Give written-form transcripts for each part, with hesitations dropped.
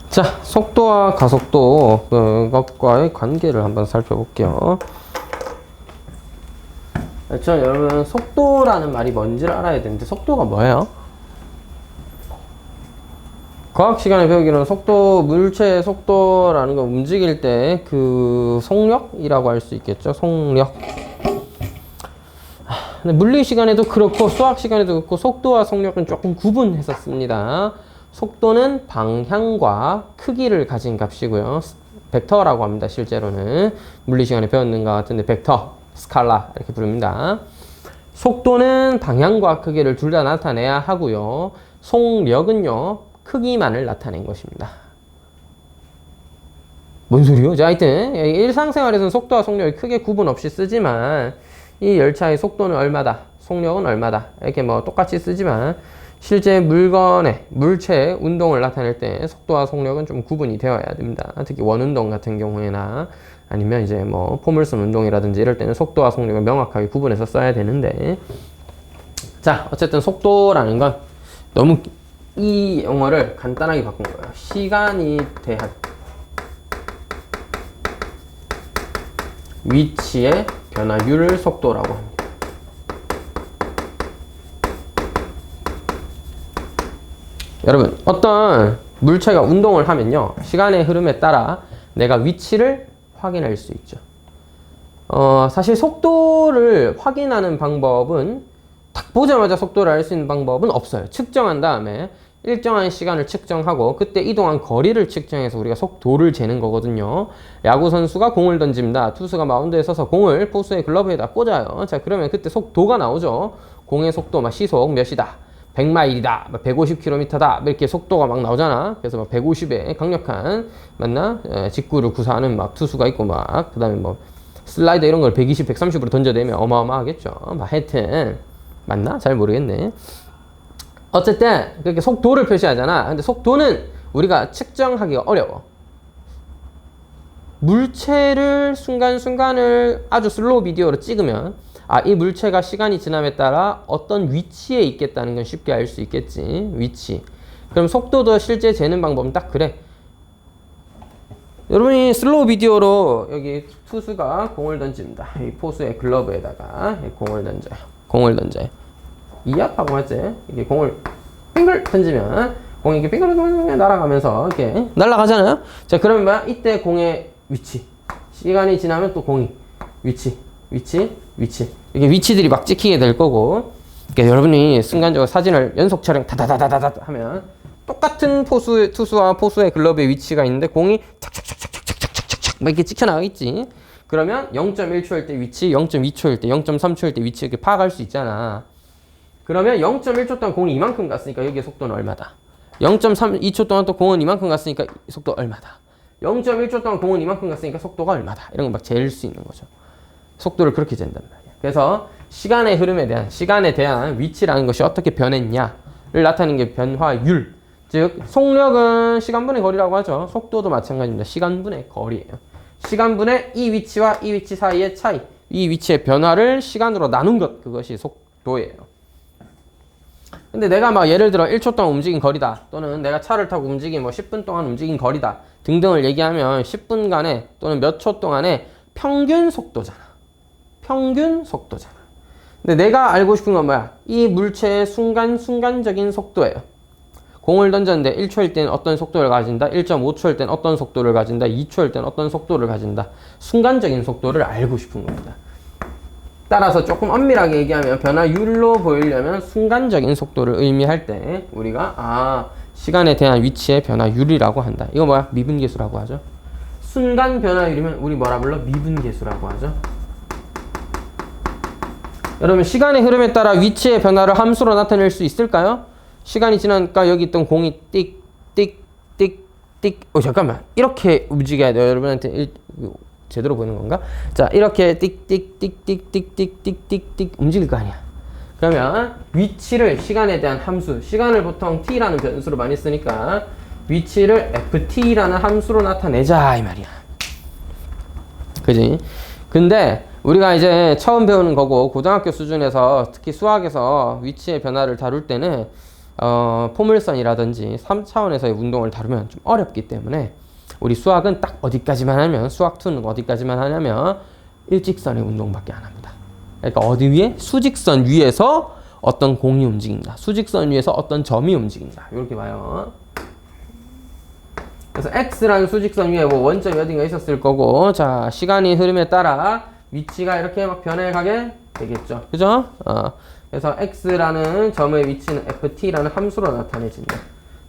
자, 속도와 가속도 그것과의 관계를 한번 살펴볼게요. 그렇죠? 여러분, 속도라는 말이 뭔지를 알아야 되는데 속도가 뭐예요? 과학 시간에 배우기로는 속도, 물체의 속도라는 건 움직일 때 그 속력이라고 할 수 있겠죠? 속력. 근데 물리 시간에도 그렇고 수학 시간에도 그렇고 속도와 속력은 조금 구분했었습니다. 속도는 방향과 크기를 가진 값이고요. 벡터라고 합니다. 실제로는 물리 시간에 배웠는 것 같은데 벡터, 스칼라 이렇게 부릅니다. 속도는 방향과 크기를 둘 다 나타내야 하고요. 속력은요, 크기만을 나타낸 것입니다. 뭔 소리요? 자, 하여튼 일상생활에서는 속도와 속력이 크게 구분 없이 쓰지만 이 열차의 속도는 얼마다, 속력은 얼마다 이렇게 뭐 똑같이 쓰지만 실제 물건의 물체의 운동을 나타낼 때 속도와 속력은 좀 구분이 되어야 됩니다. 특히 원운동 같은 경우에나 아니면 이제 뭐 포물선 운동이라든지 이럴 때는 속도와 속력을 명확하게 구분해서 써야 되는데, 자, 어쨌든 속도라는 건 너무 이 영어를 간단하게 바꾼 거예요. 시간이 대한 위치의 변화율을 속도라고 합니다. 여러분, 어떤 물체가 운동을 하면요, 시간의 흐름에 따라 내가 위치를 확인할 수 있죠. 사실 속도를 확인하는 방법은 딱 보자마자 속도를 알 수 있는 방법은 없어요. 측정한 다음에 일정한 시간을 측정하고 그때 이동한 거리를 측정해서 우리가 속도를 재는 거거든요. 야구 선수가 공을 던집니다. 투수가 마운드에 서서 공을 포수의 글러브에다 꽂아요. 자, 그러면 그때 속도가 나오죠. 공의 속도, 막 시속 몇이다, 100마일이다, 150km다, 이렇게 속도가 막 나오잖아. 그래서 막 150에 강력한, 맞나? 직구를 구사하는 막 투수가 있고, 막, 그 다음에 뭐, 슬라이더 이런 걸 120, 130으로 던져대면 어마어마하겠죠. 막 하여튼, 맞나? 잘 모르겠네. 어쨌든, 그렇게 속도를 표시하잖아. 근데 속도는 우리가 측정하기가 어려워. 물체를 순간순간을 아주 슬로우 비디오로 찍으면 이 물체가 시간이 지남에 따라 어떤 위치에 있겠다는 건 쉽게 알 수 있겠지. 위치. 그럼 속도도 실제 재는 방법은 딱 그래. 여러분이 슬로우 비디오로 여기 투수가 공을 던집니다. 이 포수의 글러브에다가 공을 던져요. 공을 던져요. 이압하고 맞지? 이게 공을 빙글 던지면 공이 이렇게 빙글 날아가면서 이렇게 날아가잖아요. 자, 그러면 뭐야? 이때 공의 위치. 시간이 지나면 또 공이 위치. 이게 위치들이 막 찍히게 될 거고, 그러니까 여러분이 순간적으로 사진을 연속 촬영 다다다다다다 하면 똑같은 투수와 포수의 글러브의 위치가 있는데 공이 착착착착착착착착 막 이렇게 찍혀 나가겠지. 그러면 0.1초일 때 위치, 0.2초일 때, 0.3초일 때 위치 이렇게 파악할 수 있잖아. 그러면 0.1초 동안 공이 이만큼 갔으니까 여기에 속도는 얼마다. 0.2초 동안 또 공은 이만큼 갔으니까 속도 얼마다. 0.1초 동안 공은 이만큼 갔으니까 속도가 얼마다. 이런 거 막 잴 수 있는 거죠. 속도를 그렇게 잰단 말이야. 그래서 시간의 흐름에 대한, 시간에 대한 위치라는 것이 어떻게 변했냐를 나타내는 게 변화율. 즉, 속력은 시간분의 거리라고 하죠. 속도도 마찬가지입니다. 시간분의 거리예요. 시간분의 이 위치와 이 위치 사이의 차이, 이 위치의 변화를 시간으로 나눈 것, 그것이 속도예요. 근데 내가 막 예를 들어 1초 동안 움직인 거리다, 또는 내가 차를 타고 움직인 뭐 10분 동안 움직인 거리다 등등을 얘기하면 10분간에 또는 몇 초 동안에 평균 속도잖아. 평균 속도잖아. 근데 내가 알고 싶은 건 뭐야? 이 물체의 순간적인 속도예요. 공을 던졌는데 1초일 때는 어떤 속도를 가진다, 1.5초일 때는 어떤 속도를 가진다, 2초일 때는 어떤 속도를 가진다. 순간적인 속도를 알고 싶은 겁니다. 따라서 조금 엄밀하게 얘기하면 변화율로 보이려면 순간적인 속도를 의미할 때 우리가 시간에 대한 위치의 변화율이라고 한다. 이거 뭐야? 미분계수라고 하죠. 순간 변화율이면 우리 뭐라 불러? 미분계수라고 하죠. 여러분, 시간의 흐름에 따라 위치의 변화를 함수로 나타낼 수 있을까요? 시간이 지나니까 여기 있던 공이 잠깐만, 이렇게 움직여야 돼요. 여러분한테 제대로 보이는 건가? 자, 이렇게 움직일 거 아니야. 그러면 위치를, 시간에 대한 함수, 시간을 보통 t라는 변수로 많이 쓰니까 위치를 ft라는 함수로 나타내자 이 말이야. 그지? 근데 우리가 이제 처음 배우는 거고 고등학교 수준에서 특히 수학에서 위치의 변화를 다룰 때는 포물선이라든지 3차원에서의 운동을 다루면 좀 어렵기 때문에 우리 수학은 딱 어디까지만 하면 수학2는 어디까지만 하냐면 일직선의 운동밖에 안 합니다. 그러니까 어디 위에? 수직선 위에서 어떤 공이 움직인다. 수직선 위에서 어떤 점이 움직인다. 이렇게 봐요. 그래서 x라는 수직선 위에 뭐 원점이 어딘가 있었을 거고 자 시간이 흐름에 따라 위치가 이렇게 막 변해가게 되겠죠. 그죠? 그래서 x라는 점의 위치는 ft라는 함수로 나타내진다.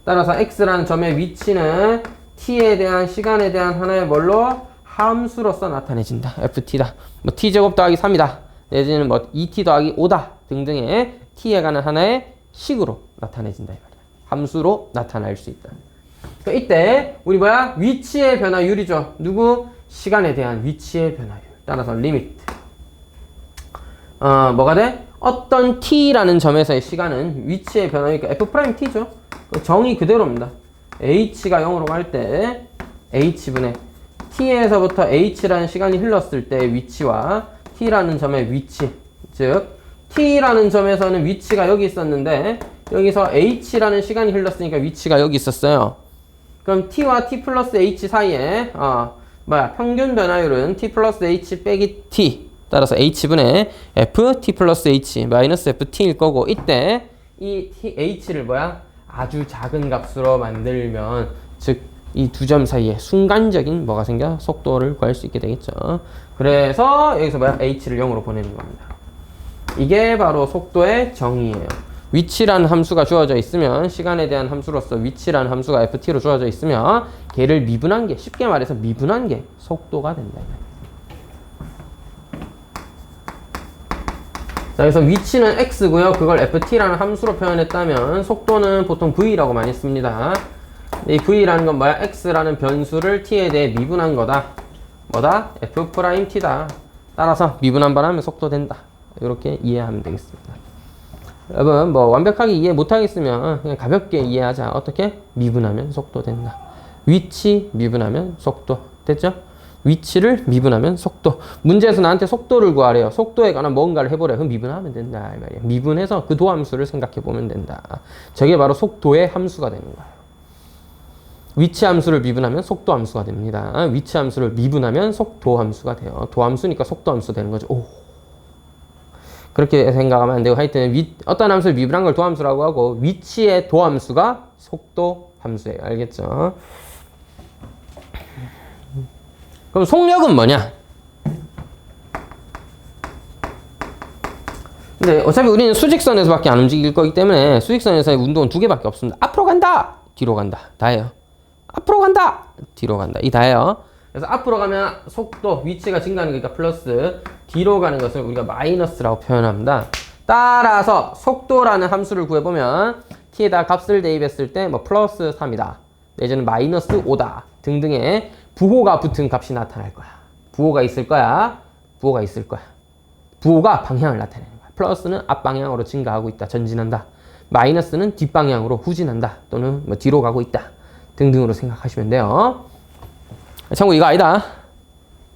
따라서 x라는 점의 위치는 t에 대한 시간에 대한 하나의 뭘로? 함수로서 나타내진다. ft다. 뭐 t제곱 더하기 3이다. 내지는 뭐 2t 더하기 5다. 등등의 t에 관한 하나의 식으로 나타내진다. 이 말이야. 함수로 나타날 수 있다. 이때 우리 뭐야? 위치의 변화율이죠. 누구? 시간에 대한 위치의 변화율. 따라서 리미트. 뭐가 돼? 어떤 t라는 점에서의 시간은 위치의 변화니까 f't죠. 정의 그대로입니다. h가 0으로 갈 때 h분의 t에서부터 h라는 시간이 흘렀을 때 위치와 t라는 점의 위치, 즉 t라는 점에서는 위치가 여기 있었는데 여기서 h라는 시간이 흘렀으니까 위치가 여기 있었어요. 그럼 t와 t 플러스 h 사이에 평균 변화율은 t 플러스 h 빼기 t 따라서 h분의 f t 플러스 h 마이너스 ft일 거고 이때 이 h를 아주 작은 값으로 만들면 즉 이 두 점 사이에 순간적인 뭐가 생겨? 속도를 구할 수 있게 되겠죠. 그래서 여기서 h를 0으로 보내는 겁니다. 이게 바로 속도의 정의예요. 위치라는 함수가 주어져 있으면 시간에 대한 함수로서 위치라는 함수가 ft로 주어져 있으면 걔를 미분한 게 쉽게 말해서 미분한 게 속도가 된다. 자, 그래서 위치는 x고요. 그걸 ft라는 함수로 표현했다면 속도는 보통 v라고 많이 씁니다. 이 v라는 건 뭐야? x라는 변수를 t에 대해 미분한 거다. 뭐다? f't다. 따라서 미분 한번 하면 속도 된다. 이렇게 이해하면 되겠습니다. 여러분 뭐 완벽하게 이해 못하겠으면 그냥 가볍게 이해하자. 어떻게? 미분하면 속도 된다. 위치 미분하면 속도. 됐죠? 위치를 미분하면 속도. 문제에서 나한테 속도를 구하래요. 속도에 관한 뭔가를 해보래. 그럼 미분하면 된다. 이 말이야. 미분해서 그 도함수를 생각해 보면 된다. 저게 바로 속도의 함수가 되는 거예요. 위치 함수를 미분하면 속도 함수가 됩니다. 위치 함수를 미분하면 속도 함수가 돼요. 도함수니까 속도 함수 되는 거죠. 오. 그렇게 생각하면 안 되고 하여튼 어떤 함수를 미분한 걸 도함수라고 하고 위치의 도함수가 속도 함수예요. 알겠죠? 그럼 속력은 뭐냐? 근데 어차피 우리는 수직선에서밖에 안 움직일 거기 때문에 수직선에서의 운동은 두 개밖에 없습니다. 앞으로 간다! 뒤로 간다. 다예요. 앞으로 간다! 뒤로 간다. 이 다예요. 그래서 앞으로 가면 속도, 위치가 증가하는 거니까 플러스, 뒤로 가는 것을 우리가 마이너스라고 표현합니다. 따라서 속도라는 함수를 구해보면 t에다 값을 대입했을 때 뭐 플러스 3이다. 내지는 마이너스 5다. 등등의 부호가 붙은 값이 나타날 거야. 부호가 있을 거야. 부호가 있을 거야. 부호가 방향을 나타내는 거야. 플러스는 앞방향으로 증가하고 있다. 전진한다. 마이너스는 뒷방향으로 후진한다. 또는 뭐 뒤로 가고 있다. 등등으로 생각하시면 돼요. 참고 이거 아니다.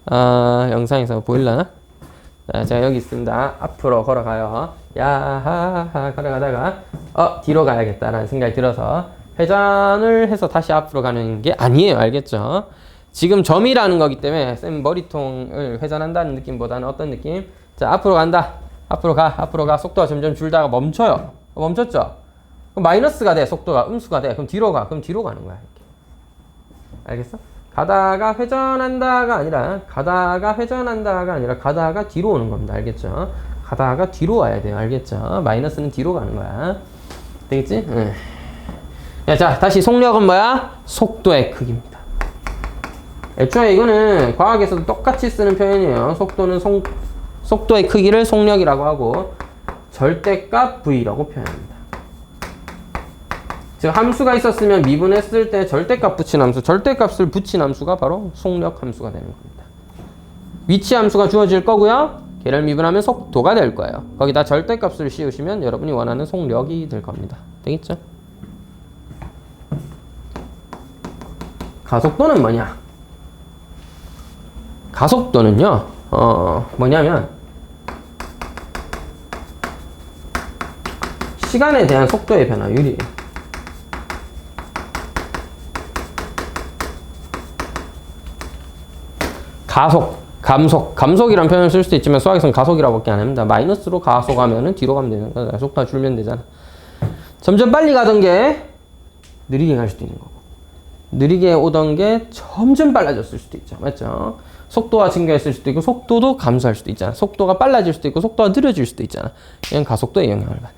영상에서 보일라나? 자, 제가 여기 있습니다. 앞으로 걸어가요. 야하하 걸어가다가 뒤로 가야겠다라는 생각이 들어서 회전을 해서 다시 앞으로 가는 게 아니에요. 알겠죠? 지금 점이라는 거기 때문에 쌤 머리통을 회전한다는 느낌보다는 어떤 느낌? 자, 앞으로 간다. 앞으로 가. 속도가 점점 줄다가 멈춰요. 멈췄죠? 그럼 마이너스가 돼. 속도가 음수가 돼. 그럼 뒤로 가. 그럼 뒤로 가는 거야. 이렇게. 알겠어? 가다가 회전한다가 아니라 가다가 뒤로 오는 겁니다. 알겠죠? 가다가 뒤로 와야 돼요. 알겠죠? 마이너스는 뒤로 가는 거야. 되겠지? 응. 자, 다시 속력은 뭐야? 속도의 크기입니다. 애초에 이거는 과학에서도 똑같이 쓰는 표현이에요. 속도는 속도의 크기를 속력이라고 하고 절대값 V라고 표현합니다. 즉 함수가 있었으면 미분했을 때 절대값 붙인 함수, 절대값을 붙인 함수가 바로 속력 함수가 되는 겁니다. 위치 함수가 주어질 거고요. 걔를 미분하면 속도가 될 거예요. 거기다 절대값을 씌우시면 여러분이 원하는 속력이 될 겁니다. 되겠죠? 가속도는 뭐냐? 가속도는요. 뭐냐면 시간에 대한 속도의 변화율이 감속이란 표현을 쓸 수도 있지만 수학에서는 가속이라고밖에 안 합니다. 마이너스로 가속하면은 뒤로 가면 되는 거야. 속도가 줄면 되잖아. 점점 빨리 가던 게 느리게 갈 수도 있는 거고, 느리게 오던 게 점점 빨라졌을 수도 있죠. 맞죠? 속도가 증가했을 수도 있고 속도도 감소할 수도 있잖아. 속도가 빨라질 수도 있고 속도가 느려질 수도 있잖아. 이건 가속도에 영향을 받네.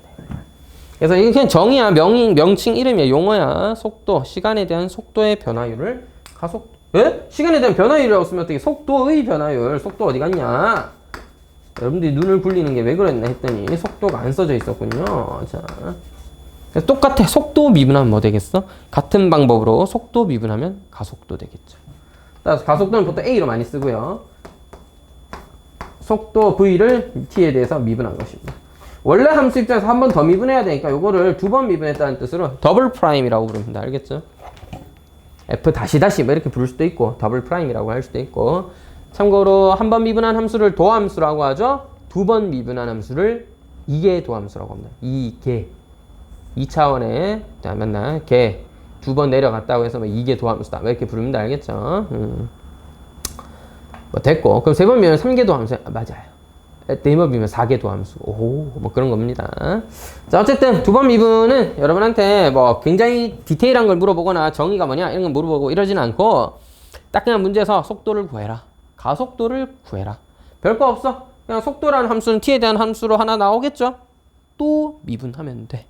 그래서 이게 그냥 정의야, 명칭 이름이야, 용어야. 속도, 시간에 대한 속도의 변화율을 예? 시간에 대한 변화율이라고 쓰면 어떻게 속도의 변화율, 속도 어디 갔냐? 여러분들이 눈을 굴리는 게 왜 그랬나 했더니 속도가 안 써져 있었군요. 자, 똑같아. 속도 미분하면 뭐 되겠어? 같은 방법으로 속도 미분하면 가속도 되겠죠. 따라서 가속도는 보통 A로 많이 쓰고요. 속도 V를 T에 대해서 미분한 것입니다. 원래 함수 입장에서 한 번 더 미분해야 되니까 요거를 두 번 미분했다는 뜻으로 더블 프라임이라고 부릅니다. 알겠죠? F 다시 뭐 이렇게 부를 수도 있고 더블 프라임이라고 할 수도 있고, 참고로 한 번 미분한 함수를 도함수라고 하죠. 두 번 미분한 함수를 이계 도함수라고 합니다. 이계 2차원의 맨날 개 두 번 내려갔다고 해서 뭐 이계 도함수다 뭐 이렇게 부릅니다. 알겠죠? 뭐 됐고, 그럼 세 번 미분은 3계 도함수 맞아요. 네 번 미분은 4계 도함수. 뭐 그런 겁니다. 자, 어쨌든 두 번 미분은 여러분한테 뭐 굉장히 디테일한 걸 물어보거나 정의가 뭐냐 이런 걸 물어보고 이러지는 않고, 딱 그냥 문제에서 속도를 구해라, 가속도를 구해라, 별거 없어. 그냥 속도라는 함수는 t에 대한 함수로 하나 나오겠죠. 또 미분하면 돼.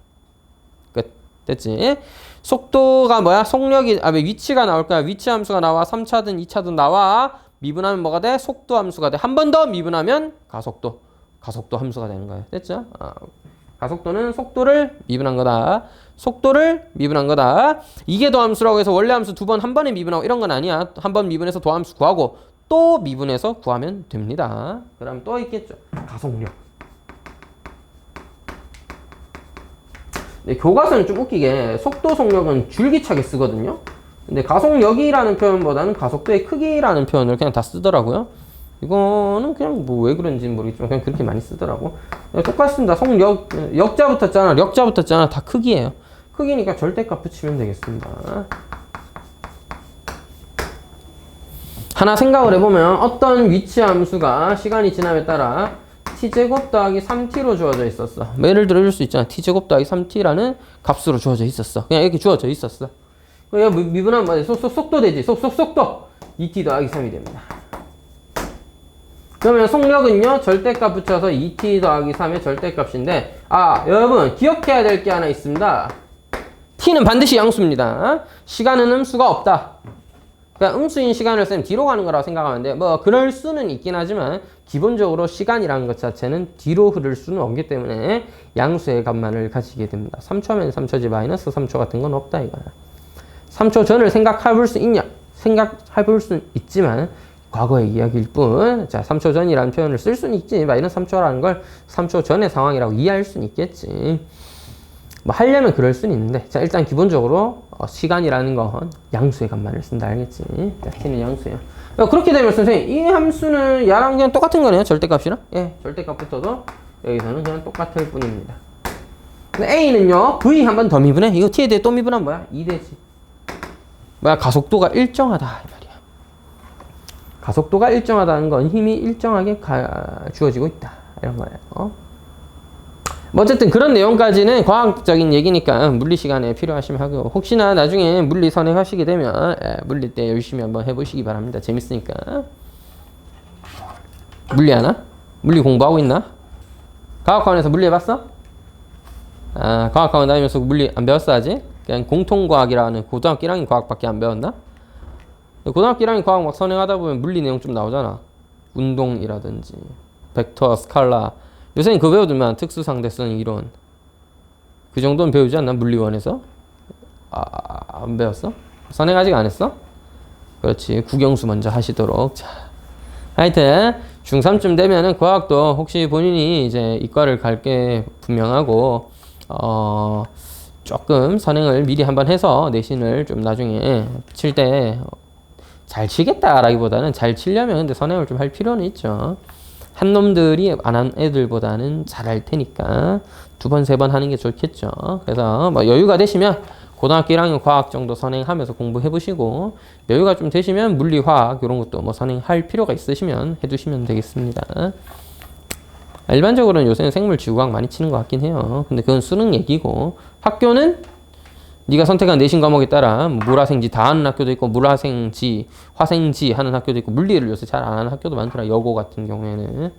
끝. 됐지? 속도가 뭐야? 속력이 위치가 나올 거야. 위치 함수가 나와. 3차든 2차든 나와. 미분하면 뭐가 돼? 속도 함수가 돼. 한 번 더 미분하면 가속도 함수가 되는 거예요. 됐죠? 가속도는 속도를 미분한 거다. 속도를 미분한 거다. 이게 도함수라고 해서 원래 함수 두 번 한 번에 미분하고 이런 건 아니야. 한 번 미분해서 도함수 구하고 또 미분해서 구하면 됩니다. 그 다음 또 있겠죠. 가속력. 네, 교과서는 좀 웃기게 속도 속력은 줄기차게 쓰거든요. 근데 가속력이라는 표현보다는 가속도의 크기라는 표현을 그냥 다 쓰더라고요. 이거는 그냥 뭐 왜 그런지는 모르겠지만 그냥 그렇게 많이 쓰더라고. 똑같습니다. 속력, 력자 붙었잖아. 다 크기예요. 크기니까 절대값 붙이면 되겠습니다. 하나 생각을 해보면 어떤 위치 함수가 시간이 지남에 따라 t제곱 더하기 3t로 주어져 있었어. 뭐 예를 들어 이럴 수 있잖아. t제곱 더하기 3t라는 값으로 주어져 있었어. 그냥 이렇게 주어져 있었어. 미분하면 뭐지? 속도 되지. 속도 2t 더하기 3이 됩니다. 그러면 속력은요, 절대값 붙여서 2t 더하기 3의 절대값인데, 여러분 기억해야 될 게 하나 있습니다. t는 반드시 양수입니다. 시간은 음수가 없다. 그러니까 음수인 시간을 쓰면 뒤로 가는 거라고 생각하면 돼. 뭐 그럴 수는 있긴 하지만 기본적으로 시간이라는 것 자체는 뒤로 흐를 수는 없기 때문에 양수의 값만을 가지게 됩니다. 3초면 3초지 마이너스 3초 같은 건 없다 이거야. 3초 전을 생각해볼 수 있냐? 생각해볼 수는 있지만 과거의 이야기일 뿐. 자, 3초 전이라는 표현을 쓸 수는 있지. 마이너스 3초라는 걸 3초 전의 상황이라고 이해할 수는 있겠지. 뭐 하려면 그럴 수는 있는데, 자, 일단 기본적으로 시간이라는 건 양수의 값만을 쓴다. 알겠지? 자, t는 양수예요. 그렇게 되면 선생님 이 함수는 야랑 그냥 똑같은 거네요. 절대값이랑. 예, 절대값부터도 여기서는 그냥 똑같을 뿐입니다. 근데 a는요, v 한 번 더 미분해. 이거 t에 대해 또 미분하면 뭐야? 2 되지. 뭐야? 가속도가 일정하다 이 말이야. 가속도가 일정하다는 건 힘이 일정하게 주어지고 있다 이런 거예요. 뭐 어쨌든 그런 내용까지는 과학적인 얘기니까 물리 시간에 필요하시면 하고, 혹시나 나중에 물리 선행하시게 되면 물리 때 열심히 한번 해보시기 바랍니다. 재밌으니까. 물리 하나? 물리 공부하고 있나? 과학학원에서 물리 해봤어? 과학학원 다니면서 물리 안 배웠어 아직? 그냥 공통과학이라는 고등학교 1학년 과학밖에 안 배웠나? 고등학교 1학년 과학 막 선행하다 보면 물리 내용 좀 나오잖아. 운동이라든지 벡터, 스칼라. 요새는 그거 배우더만 특수상대성 이론. 그 정도는 배우지 않나? 물리원에서? 안 배웠어? 선행 아직 안 했어? 그렇지. 국영수 먼저 하시도록. 자, 하여튼 중3쯤 되면은 과학도 혹시 본인이 이제 이과를 갈 게 분명하고 조금 선행을 미리 한번 해서 내신을 좀 나중에 칠 때 잘 치겠다라기보다는 잘 치려면 근데 선행을 좀 할 필요는 있죠. 한 놈들이 안 한 애들보다는 잘할 테니까 2번, 3번 하는 게 좋겠죠. 그래서 뭐 여유가 되시면 고등학교 1학년 과학 정도 선행하면서 공부해 보시고 여유가 좀 되시면 물리, 화학 이런 것도 뭐 선행할 필요가 있으시면 해두시면 되겠습니다. 일반적으로는 요새는 생물, 지구과학 많이 치는 것 같긴 해요. 근데 그건 수능 얘기고 학교는 네가 선택한 내신 과목에 따라 물화생지 다 하는 학교도 있고 물화생지, 화생지 하는 학교도 있고 물리를 요새 잘 안 하는 학교도 많더라. 여고 같은 경우에는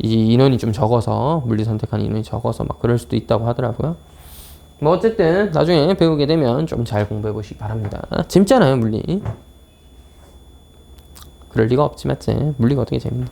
이 인원이 좀 적어서 물리 선택하는 인원이 적어서 막 그럴 수도 있다고 하더라고요. 뭐 어쨌든 나중에 배우게 되면 좀 잘 공부해 보시기 바랍니다. 재밌잖아요 물리. 그럴 리가 없지 맞지? 물리가 어떻게 재밌나?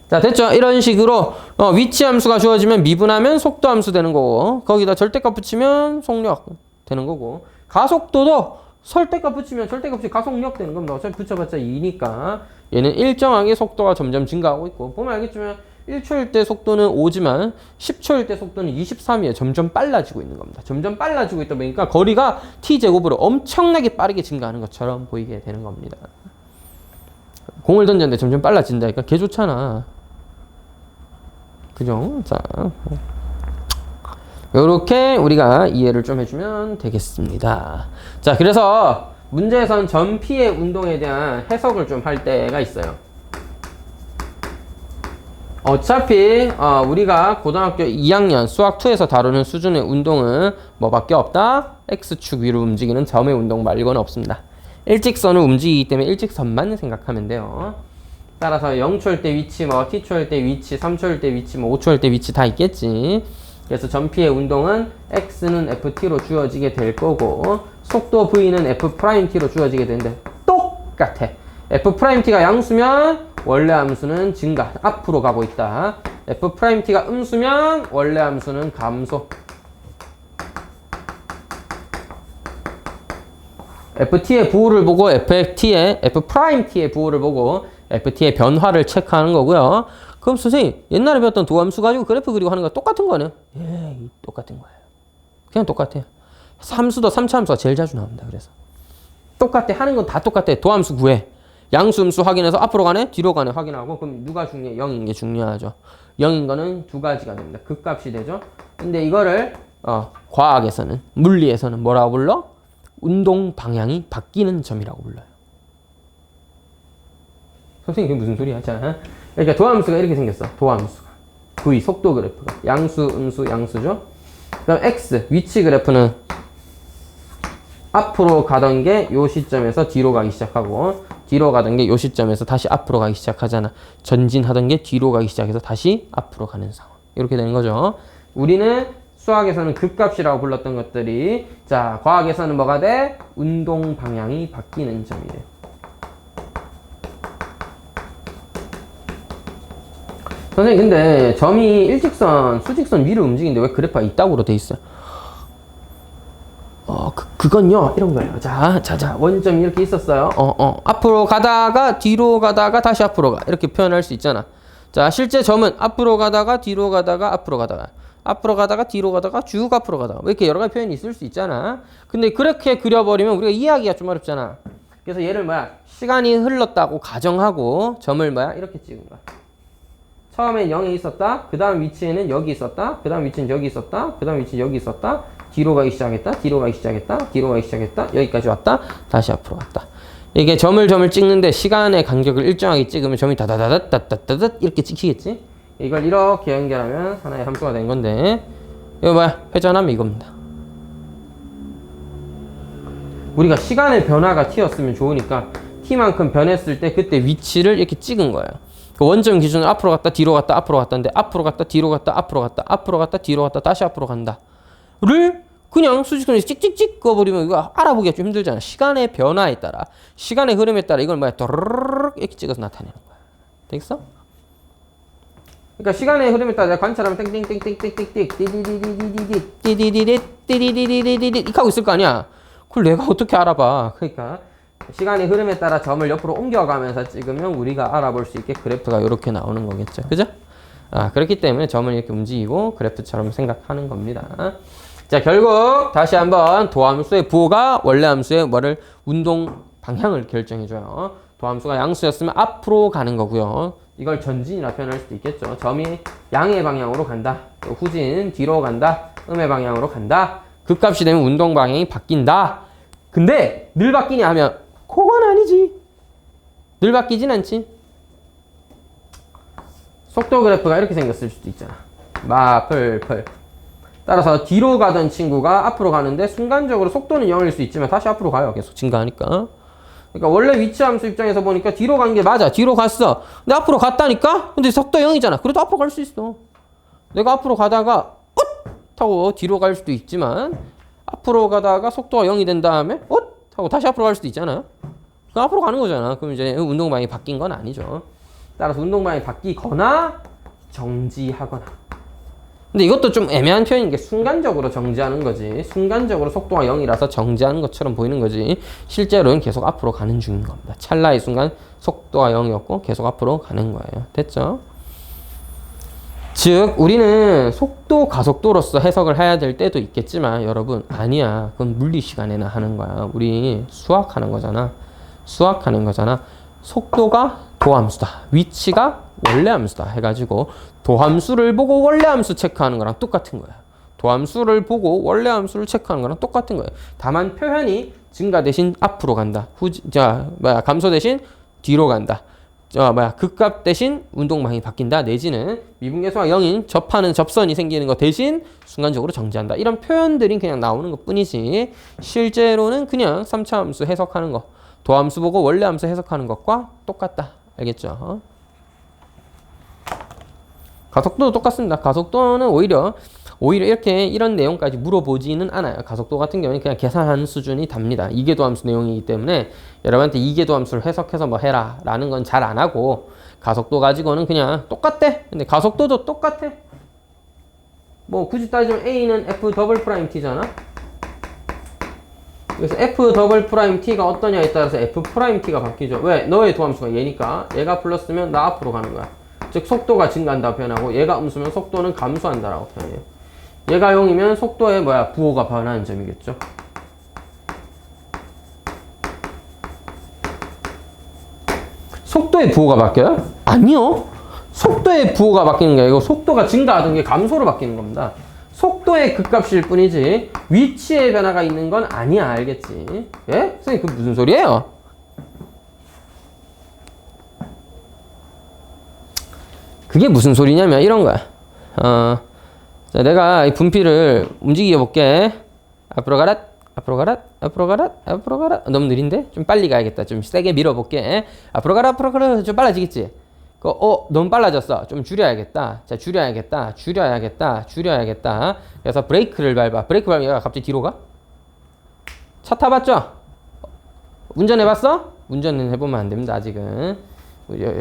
자 됐죠? 이런 식으로 위치 함수가 주어지면 미분하면 속도 함수 되는 거고 거기다 절대값 붙이면 속력 되는 거고 가속도도 설대값 붙이면 절대값 붙이면 가속력 되는 겁니다. 어차피 붙여봤자 2니까 얘는 일정하게 속도가 점점 증가하고 있고 보면 알겠지만 1초일 때 속도는 5지만 10초일 때 속도는 23이에요. 점점 빨라지고 있는 겁니다. 점점 빨라지고 있다 보니까 거리가 t제곱으로 엄청나게 빠르게 증가하는 것처럼 보이게 되는 겁니다. 공을 던졌는데 점점 빨라진다니까 개 좋잖아. 그죠? 자, 요렇게 우리가 이해를 좀 해주면 되겠습니다. 자, 그래서 문제에선 전피의 운동에 대한 해석을 좀 할 때가 있어요. 어차피 우리가 고등학교 2학년 수학2에서 다루는 수준의 운동은 뭐밖에 없다? X축 위로 움직이는 점의 운동 말고는 없습니다. 일직선을 움직이기 때문에 일직선만 생각하면 돼요. 따라서 0초일 때 위치, 뭐 t초일 때 위치, 3초일 때 위치, 뭐 5초일 때 위치 다 있겠지. 그래서 전피의 운동은 x는 ft로 주어지게 될 거고 속도 v는 f't로 주어지게 되는데 똑같아. f't가 양수면 원래 함수는 증가, 앞으로 가고 있다. f't가 음수면 원래 함수는 감소. ft의 부호를 보고 f't의 부호를 보고 ft의 변화를 체크하는 거고요. 그럼 선생님 옛날에 배웠던 도함수 가지고 그래프 그리고 하는 거 똑같은 거네. 예, 똑같은 거예요. 그냥 똑같아요. 함수도 3차 함수가 제일 자주 나옵니다. 그래서 똑같아. 하는 건 다 똑같아. 도함수 구해. 양수, 음수 확인해서 앞으로 가네, 뒤로 가네 확인하고 그럼 누가 중요해? 0인 게 중요하죠. 0인 거는 두 가지가 됩니다. 극값이 되죠. 근데 이거를 과학에서는, 물리에서는 뭐라고 불러? 운동 방향이 바뀌는 점이라고 불러요. 선생님 그게 무슨 소리야? 자, 그러니까 도함수가 이렇게 생겼어. 도함수가. V, 속도 그래프가. 양수, 음수, 양수죠. 그다음 X, 위치 그래프는 앞으로 가던 게 요 시점에서 뒤로 가기 시작하고 뒤로 가던 게 요 시점에서 다시 앞으로 가기 시작하잖아. 전진하던 게 뒤로 가기 시작해서 다시 앞으로 가는 상황. 이렇게 되는 거죠. 우리는 수학에서는 극값이라고 불렀던 것들이 자, 과학에서는 뭐가 돼? 운동 방향이 바뀌는 점이에요. 선생님 근데 점이 일직선, 수직선 위로 움직이는데 왜 그래프가 이따구로 돼 있어요? 그건요 이런 거예요. 자, 원점이 이렇게 있었어요. 앞으로 가다가 뒤로 가다가 다시 앞으로 가 이렇게 표현할 수 있잖아. 자, 실제 점은 앞으로 가다가 뒤로 가다가 앞으로 가다가 앞으로 가다가 뒤로 가다가 쭉 앞으로 가다가 이렇게 여러 가지 표현이 있을 수 있잖아. 근데 그렇게 그려버리면 우리가 이해하기가 좀 어렵잖아. 그래서 얘를 시간이 흘렀다고 가정하고 점을 이렇게 찍은 거야. 처음엔 0에 있었다. 그 다음 위치에는 여기 있었다. 그 다음 위치는 여기 있었다. 그 다음 위치는 여기 있었다. 뒤로 가기 시작했다. 뒤로 가기 시작했다. 뒤로 가기 시작했다. 여기까지 왔다. 다시 앞으로 갔다. 이게 점을 찍는데 시간의 간격을 일정하게 찍으면 점이 다다다다다다다 이렇게 찍히겠지? 이걸 이렇게 연결하면 하나의 함수가 된 건데 이거 회전하면 이겁니다. 우리가 시간의 변화가 t였으면 좋으니까 t만큼 변했을 때 그때 위치를 이렇게 찍은 거예요. 그 원점 기준으로 앞으로 갔다 뒤로 갔다 앞으로 갔다인데 앞으로 갔다 뒤로 갔다 앞으로 갔다 앞으로 갔다 뒤로 갔다 다시 앞으로 간다 를 그냥 수직선에서 찍찍찍 그어버리면 이거 알아보기가 좀 힘들잖아. 시간의 변화에 따라 시간의 흐름에 따라 이걸 도르르르 이렇게 찍어서 나타내는 거야. 되겠어? 그러니까 시간의 흐름에 따라 관찰하면 땡땡땡땡땡땡땡 띠디디디디디디디디디디디디디디디 이렇게 하고 있을 거 아니야. 그걸 내가 어떻게 알아봐. 그러니까 시간의 흐름에 따라 점을 옆으로 옮겨가면서 찍으면 우리가 알아볼 수 있게 그래프가 이렇게 나오는 거겠죠. 그죠? 그렇기 때문에 점을 이렇게 움직이고 그래프처럼 생각하는 겁니다. 자, 결국 다시 한번 도함수의 부호가 원래 함수의 운동 방향을 결정해줘요. 도함수가 양수였으면 앞으로 가는 거고요. 이걸 전진이라 표현할 수도 있겠죠. 점이 양의 방향으로 간다. 또 후진 뒤로 간다. 음의 방향으로 간다. 극값이 되면 운동 방향이 바뀐다. 근데 늘 바뀌냐 하면 그건 아니지. 늘 바뀌진 않지. 속도 그래프가 이렇게 생겼을 수도 있잖아. 마플플. 따라서 뒤로 가던 친구가 앞으로 가는데 순간적으로 속도는 0일 수 있지만 다시 앞으로 가요. 계속 증가하니까. 그러니까 원래 위치 함수 입장에서 보니까 뒤로 간 게 맞아. 뒤로 갔어. 근데 앞으로 갔다니까? 근데 속도 0이잖아. 그래도 앞으로 갈 수 있어. 내가 앞으로 가다가 하고 뒤로 갈 수도 있지만 앞으로 가다가 속도가 0이 된 다음에 하고 다시 앞으로 갈 수도 있잖아요. 그럼 앞으로 가는 거잖아. 그럼 이제 운동 방향이 바뀐 건 아니죠. 따라서 운동 방향이 바뀌거나 정지하거나. 근데 이것도 좀 애매한 표현인 게 순간적으로 정지하는 거지. 순간적으로 속도가 0이라서 정지하는 것처럼 보이는 거지. 실제로는 계속 앞으로 가는 중인 겁니다. 찰나의 순간 속도가 0이었고 계속 앞으로 가는 거예요. 됐죠? 즉 우리는 속도 가속도로서 해석을 해야 될 때도 있겠지만 여러분 아니야. 그건 물리 시간에나 하는 거야. 우리 수학하는 거잖아. 수학하는 거잖아. 속도가 도함수다. 위치가 원래함수다. 해가지고 도함수를 보고 원래함수 체크하는 거랑 똑같은 거야. 도함수를 보고 원래함수를 체크하는 거랑 똑같은 거예요. 다만 표현이 증가 대신 앞으로 간다. 감소 대신 뒤로 간다. 극값 대신 운동방향이 바뀐다. 내지는 미분계수가 0인 접하는 접선이 생기는 거 대신 순간적으로 정지한다. 이런 표현들이 그냥 나오는 것 뿐이지 실제로는 그냥 3차 함수 해석하는 거 도함수 보고 원래 함수 해석하는 것과 똑같다. 알겠죠? 가속도도 똑같습니다. 가속도는 오히려 이렇게 이런 내용까지 물어보지는 않아요. 가속도 같은 경우는 그냥 계산하는 수준이 답니다. 이계도함수 내용이기 때문에 여러분한테 이계도함수를 해석해서 뭐 해라 라는 건 잘 안 하고 가속도 가지고는 그냥 똑같대. 근데 가속도도 똑같아. 뭐 굳이 따지면 A는 F 더블 프라임 T잖아. 그래서 F 더블 프라임 T가 어떠냐에 따라서 F 프라임 T가 바뀌죠. 왜? 너의 도함수가 얘니까 얘가 플러스면 나 앞으로 가는 거야. 즉 속도가 증가한다 표현하고 얘가 음수면 속도는 감소한다라고 표현해요. 얘가 0이면 속도의 부호가 변하는 점이겠죠. 속도의 부호가 바뀌어요? 아니요. 속도의 부호가 바뀌는 게 아니고 속도가 증가하던 게 감소로 바뀌는 겁니다. 속도의 극값일 뿐이지 위치의 변화가 있는 건 아니야. 알겠지? 예? 선생님 그 무슨 소리예요? 그게 무슨 소리냐면 이런 거야. 자, 내가 이 분필을 움직여 볼게. 앞으로 가라, 앞으로 가라, 앞으로 가라, 앞으로 가라. 너무 느린데? 좀 빨리 가야겠다. 좀 세게 밀어볼게. 앞으로 가라, 앞으로 가라. 좀 빨라지겠지? 너무 빨라졌어. 좀 줄여야겠다. 자, 줄여야겠다. 줄여야겠다. 줄여야겠다. 그래서 브레이크를 밟아. 브레이크 밟으면 얘가 갑자기 뒤로 가? 차 타봤죠? 운전해봤어? 운전은 해보면 안 됩니다. 아직은.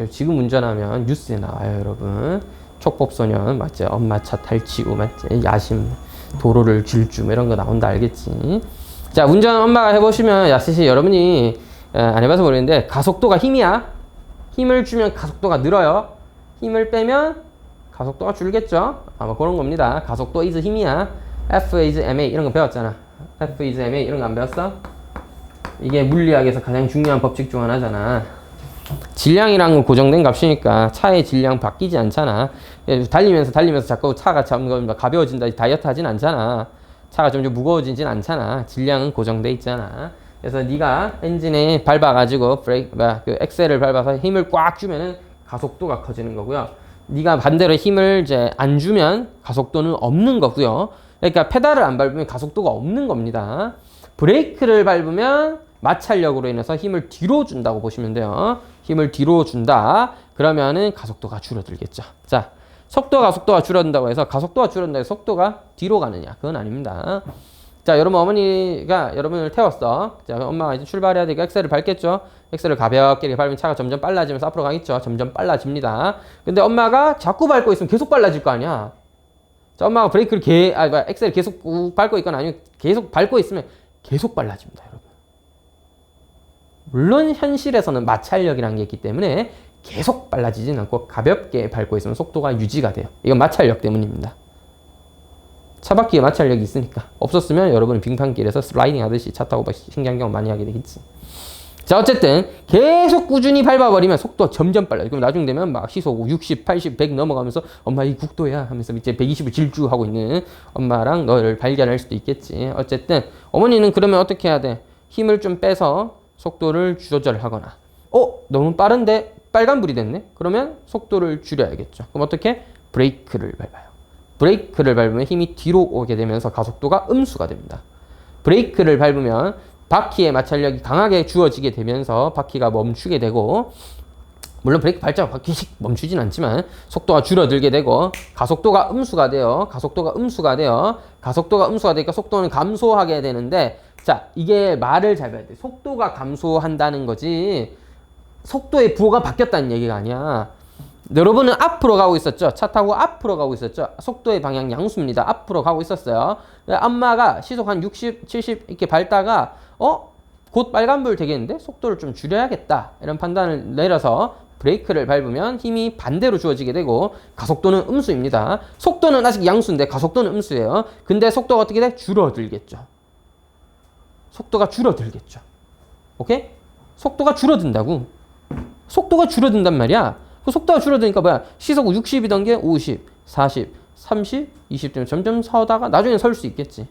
지금 운전하면 뉴스에 나와요, 여러분. 촉법소년 맞지? 엄마 차 탈취고 맞지? 야심 도로를 질주 이런 거 나온다. 알겠지? 자, 운전 엄마가 해보시면 사실 여러분이 안 해봐서 모르겠는데 가속도가 힘이야. 힘을 주면 가속도가 늘어요. 힘을 빼면 가속도가 줄겠죠. 아마 그런 겁니다. 가속도 is 힘이야. F is ma 이런 거 배웠잖아. F is ma 이런 거 안 배웠어? 이게 물리학에서 가장 중요한 법칙 중 하나잖아. 질량이란 건 고정된 값이니까 차의 질량 바뀌지 않잖아. 달리면서 자꾸 차가 점점 가벼워진다, 다이어트 하진 않잖아. 차가 점점 무거워지진 않잖아. 질량은 고정돼 있잖아. 그래서 네가 엔진에 밟아가지고 그 엑셀을 밟아서 힘을 꽉 주면은 가속도가 커지는 거고요. 네가 반대로 힘을 이제 안 주면 가속도는 없는 거고요. 그러니까 페달을 안 밟으면 가속도가 없는 겁니다. 브레이크를 밟으면 마찰력으로 인해서 힘을 뒤로 준다고 보시면 돼요. 힘을 뒤로 준다. 그러면은 가속도가 줄어들겠죠. 자, 가속도가 줄어든다고 해서 가속도가 줄어든다고 해서 속도가 뒤로 가느냐? 그건 아닙니다. 자, 여러분 어머니가 여러분을 태웠어. 자, 엄마가 이제 출발해야 되니까 엑셀을 밟겠죠. 엑셀을 가볍게 이렇게 밟으면 차가 점점 빨라지면서 앞으로 가겠죠. 점점 빨라집니다. 근데 엄마가 자꾸 밟고 있으면 계속 빨라질 거 아니야. 자, 엄마가 브레이크를 엑셀을 계속 밟고 있거나 아니면 계속 밟고 있으면 계속 빨라집니다, 여러분. 물론 현실에서는 마찰력이라는 게 있기 때문에 계속 빨라지진 않고 가볍게 밟고 있으면 속도가 유지가 돼요. 이건 마찰력 때문입니다. 차바퀴에 마찰력이 있으니까. 없었으면 여러분은 빙판길에서 슬라이딩 하듯이 차 타고 신기한 경험 많이 하게 되겠지. 자, 어쨌든 계속 꾸준히 밟아버리면 속도가 점점 빨라요. 그럼 나중 되면 막 시속 60, 80, 100 넘어가면서 엄마 이 국도야 하면서 이제 120을 질주하고 있는 엄마랑 너를 발견할 수도 있겠지. 어쨌든 어머니는 그러면 어떻게 해야 돼? 힘을 좀 빼서 속도를 조절하거나 너무 빠른데 빨간불이 됐네? 그러면 속도를 줄여야겠죠. 그럼 어떻게? 브레이크를 밟아요. 브레이크를 밟으면 힘이 뒤로 오게 되면서 가속도가 음수가 됩니다. 브레이크를 밟으면 바퀴의 마찰력이 강하게 주어지게 되면서 바퀴가 멈추게 되고, 물론 브레이크 밟자고 바퀴 멈추진 않지만 속도가 줄어들게 되고 가속도가 음수가 돼요. 가속도가 음수가 돼요. 가속도가 음수가 되니까 속도는 감소하게 되는데, 자, 이게 말을 잘 봐야 돼. 속도가 감소한다는 거지 속도의 부호가 바뀌었다는 얘기가 아니야. 여러분은 앞으로 가고 있었죠. 차 타고 앞으로 가고 있었죠. 속도의 방향 양수입니다. 앞으로 가고 있었어요. 엄마가 시속 한 60, 70 이렇게 밟다가 곧 빨간불 되겠는데 속도를 좀 줄여야겠다 이런 판단을 내려서 브레이크를 밟으면 힘이 반대로 주어지게 되고 가속도는 음수입니다. 속도는 아직 양수인데 가속도는 음수예요. 근데 속도가 어떻게 돼? 줄어들겠죠. 속도가 줄어들겠죠. 오케이? 속도가 줄어든다고. 속도가 줄어든단 말이야. 그 속도가 줄어드니까 뭐야? 시속 60이던 게 50, 40, 30, 20 되면 점점 서다가 나중에 설 수 있겠지.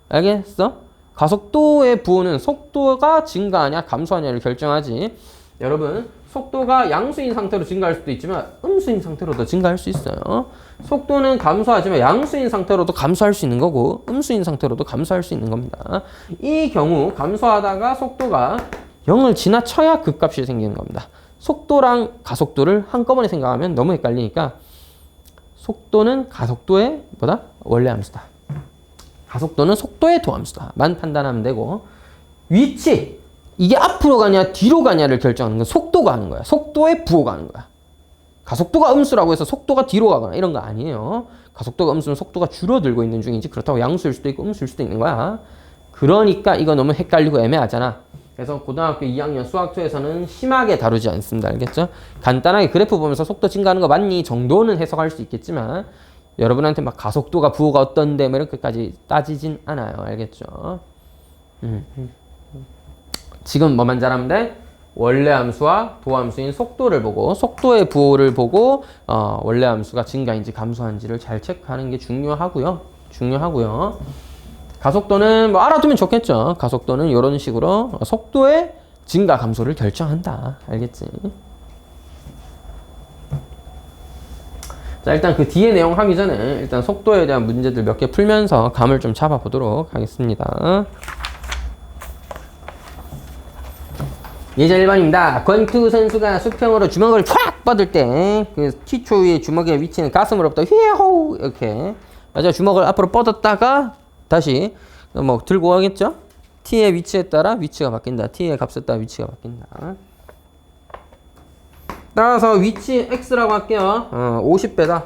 알겠어? 가속도의 부호는 속도가 증가하냐 감소하냐를 결정하지. 여러분, 속도가 양수인 상태로 증가할 수도 있지만 음수인 상태로도 증가할 수 있어요. 속도는 감소하지만 양수인 상태로도 감소할 수 있는 거고 음수인 상태로도 감소할 수 있는 겁니다. 이 경우 감소하다가 속도가 0을 지나쳐야 극값이 생기는 겁니다. 속도랑 가속도를 한꺼번에 생각하면 너무 헷갈리니까 속도는 가속도의 뭐다? 원래 함수다. 가속도는 속도의 도함수다만 판단하면 되고, 위치, 이게 앞으로 가냐 뒤로 가냐를 결정하는 건 속도가 하는 거야. 속도의 부호가 하는 거야. 가속도가 음수라고 해서 속도가 뒤로 가거나 이런 거 아니에요. 가속도가 음수는 속도가 줄어들고 있는 중이지 그렇다고 양수일 수도 있고 음수일 수도 있는 거야. 그러니까 이거 너무 헷갈리고 애매하잖아. 그래서 고등학교 2학년 수학2에서는 심하게 다루지 않습니다. 알겠죠? 간단하게 그래프 보면서 속도 증가하는 거 맞니? 정도는 해석할 수 있겠지만 여러분한테 막 가속도가 부호가 어떤데 뭐 이렇게까지 따지진 않아요. 알겠죠? 지금 뭐만 잘하면 돼? 원래 함수와 도함수인 속도를 보고 속도의 부호를 보고 원래 함수가 증가인지 감소한지를 잘 체크하는 게 중요하고요. 가속도는 뭐 알아두면 좋겠죠. 가속도는 이런 식으로 속도의 증가 감소를 결정한다. 알겠지? 자, 일단 그 뒤에 내용 하기 전에 일단 속도에 대한 문제들 몇 개 풀면서 감을 좀 잡아보도록 하겠습니다. 예제 1번입니다. 권투 선수가 수평으로 주먹을 팍 뻗을 때 그 T초의 주먹의 위치는 가슴으로부터 휘호우 이렇게 맞아 주먹을 앞으로 뻗었다가 다시 뭐 들고 가겠죠? T의 위치에 따라 위치가 바뀐다. T의 값에 따라 위치가 바뀐다. 따라서 위치 X라고 할게요. 50배다.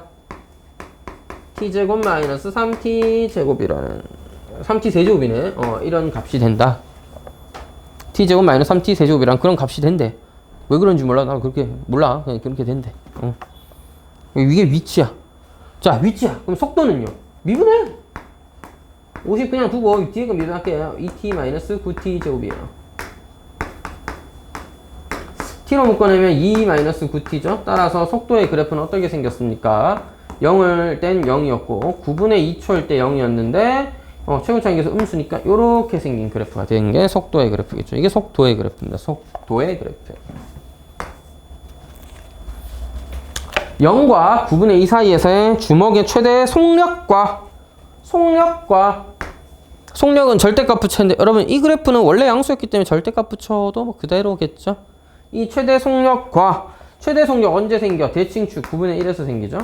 T제곱 마이너스 3T제곱이라는 3T 세제곱이네. 이런 값이 된다. T제곱 마이너스 3T 세제곱이란 그런 값이 된대. 왜 그런지 몰라. 나 그렇게 몰라. 그냥 그렇게 된대. 이게 위치야. 자, 위치야. 그럼 속도는요? 미분해. 50 그냥 두고 뒤에 거 미분할게요. 2T 마이너스 9T 제곱이에요. T로 묶어내면 2 마이너스 9T죠. 따라서 속도의 그래프는 어떻게 생겼습니까? 0을 땐 0이었고 9분의 2초일 때 0이었는데 최고차익에서 음수니까 이렇게 생긴 그래프가 되는 게 속도의 그래프겠죠. 이게 속도의 그래프입니다. 속도의 그래프. 0과 9분의 2 사이에서의 주먹의 최대 속력은 절대값 붙였는데 여러분 이 그래프는 원래 양수였기 때문에 절대값 붙여도 뭐 그대로겠죠. 이 최대 속력 언제 생겨? 대칭축 9분의 1에서 생기죠.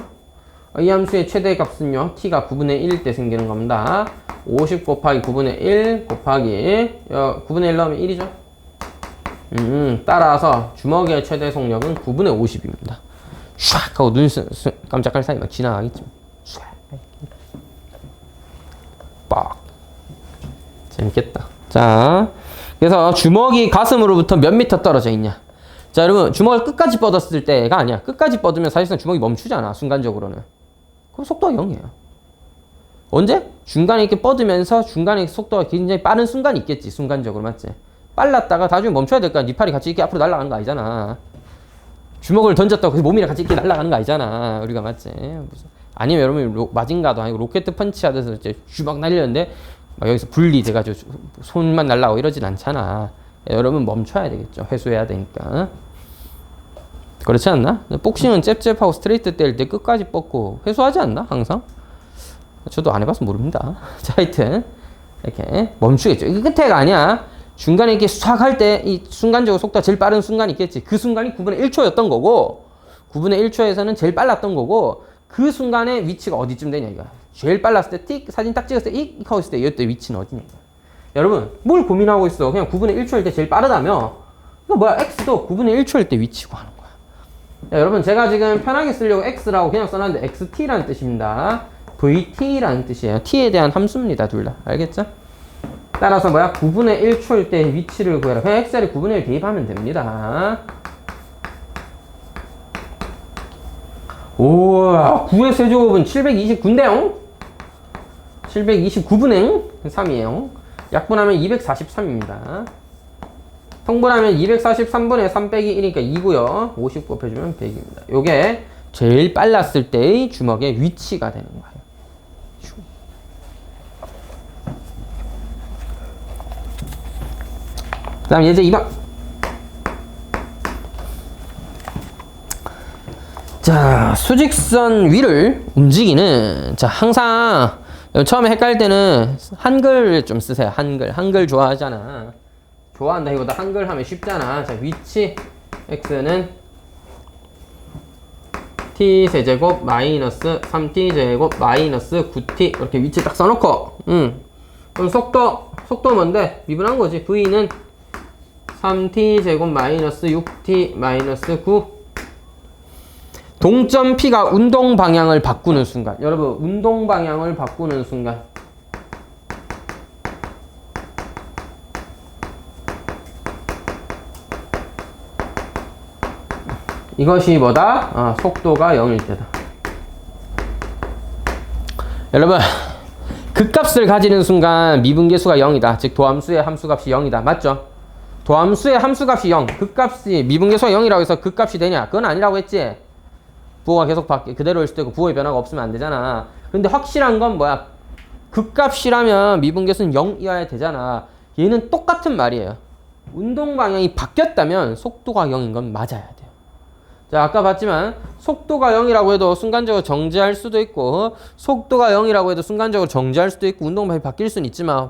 이 함수의 최대 값은요 t가 9분의 1일 때 생기는 겁니다. 50 곱하기 9분의 1 곱하기 9분의 1 넣으면 1이죠. 따라서 주먹의 최대 속력은 9분의 50입니다. 샥 하고 눈 깜짝할 사이 막 지나가겠죠. 샥 빡 재밌겠다. 자, 그래서 주먹이 가슴으로부터 몇 미터 떨어져 있냐. 자, 여러분 주먹을 끝까지 뻗었을 때가 아니야. 끝까지 뻗으면 사실상 주먹이 멈추잖아. 순간적으로는. 그럼 속도가 0이에요. 언제? 중간에 이렇게 뻗으면서 중간에 속도가 굉장히 빠른 순간이 있겠지. 순간적으로 맞지? 빨랐다가 나중에 멈춰야 될까? 네 팔이 같이 이렇게 앞으로 날아가는 거 아니잖아. 주먹을 던졌다고 그 몸이랑 같이 이렇게 날아가는 거 아니잖아. 우리가 맞지? 무슨 아니면 여러분이 마징가도 아니고 로켓 펀치 하면서 이제 주먹 날리는데 막 여기서 분리돼가지고 손만 날라가고 이러진 않잖아. 여러분 멈춰야 되겠죠. 회수해야 되니까. 그렇지 않나? 복싱은 잽잽하고 스트레이트 때릴 때 끝까지 뻗고 회수하지 않나? 항상? 저도 안 해봐서 모릅니다. 자, 하여튼 이렇게 멈추겠죠. 이게 끝에가 아니야. 중간에 이렇게 싹 할 때 이 순간적으로 속도가 제일 빠른 순간이 있겠지. 그 순간이 9분의 1초였던 거고 9분의 1초에서는 제일 빨랐던 거고 그 순간의 위치가 어디쯤 되냐 이거. 제일 빨랐을 때 틱 사진 딱 찍었을 때 익 하고 있을 때 이때 위치는 어디냐 이거. 여러분 뭘 고민하고 있어. 그냥 9분의 1초일 때 제일 빠르다며. 이거 뭐야. X도 9분의 1초일 때 위치고 하는 거야. 자, 여러분 제가 지금 편하게 쓰려고 X라고 그냥 써놨는데 XT라는 뜻입니다. VT라는 뜻이에요. T에 대한 함수입니다. 둘 다. 알겠죠? 따라서 뭐야? 9분의 1초일 때 위치를 구해라. 그냥 엑셀에 9분의 1 대입하면 됩니다. 우와, 9의 세제곱은 729인데요? 729분의 3이에요. 약분하면 243입니다. 통분하면 243분의 3 빼기 1이니까 2고요. 50 곱해주면 100입니다. 요게 제일 빨랐을 때의 주먹의 위치가 되는 거예요. 그 다음에 이제 2번. 자, 수직선 위를 움직이는, 자, 항상 처음에 헷갈릴 때는 한글 좀 쓰세요. 한글 좋아하잖아. 좋아한다기보다 한글 하면 쉽잖아. 자, 위치 x는 t세제곱 마이너스 3t제곱 마이너스 9t 이렇게 위치 딱 써놓고 그럼 속도 뭔데? 미분한 거지. v는 3t제곱 마이너스 6t 마이너스 9 동점 P가 운동 방향을 바꾸는 순간 여러분 운동 방향을 바꾸는 순간 이것이 뭐다? 속도가 0일 때다. 여러분 극값을 가지는 순간 미분계수가 0이다. 즉 도함수의 함수값이 0이다. 맞죠? 도함수의 함수값이 0, 극값이 미분계수가 0이라고 해서 극값이 되냐? 그건 아니라고 했지. 부호가 계속 그대로일 수도 있고 부호의 변화가 없으면 안 되잖아. 근데 확실한 건 뭐야? 극값이라면 미분계수는 0이어야 되잖아. 얘는 똑같은 말이에요. 운동 방향이 바뀌었다면 속도가 0인 건 맞아야 돼요. 자, 아까 봤지만 속도가 0이라고 해도 순간적으로 정지할 수도 있고 속도가 0이라고 해도 순간적으로 정지할 수도 있고 운동 방향이 바뀔 수는 있지만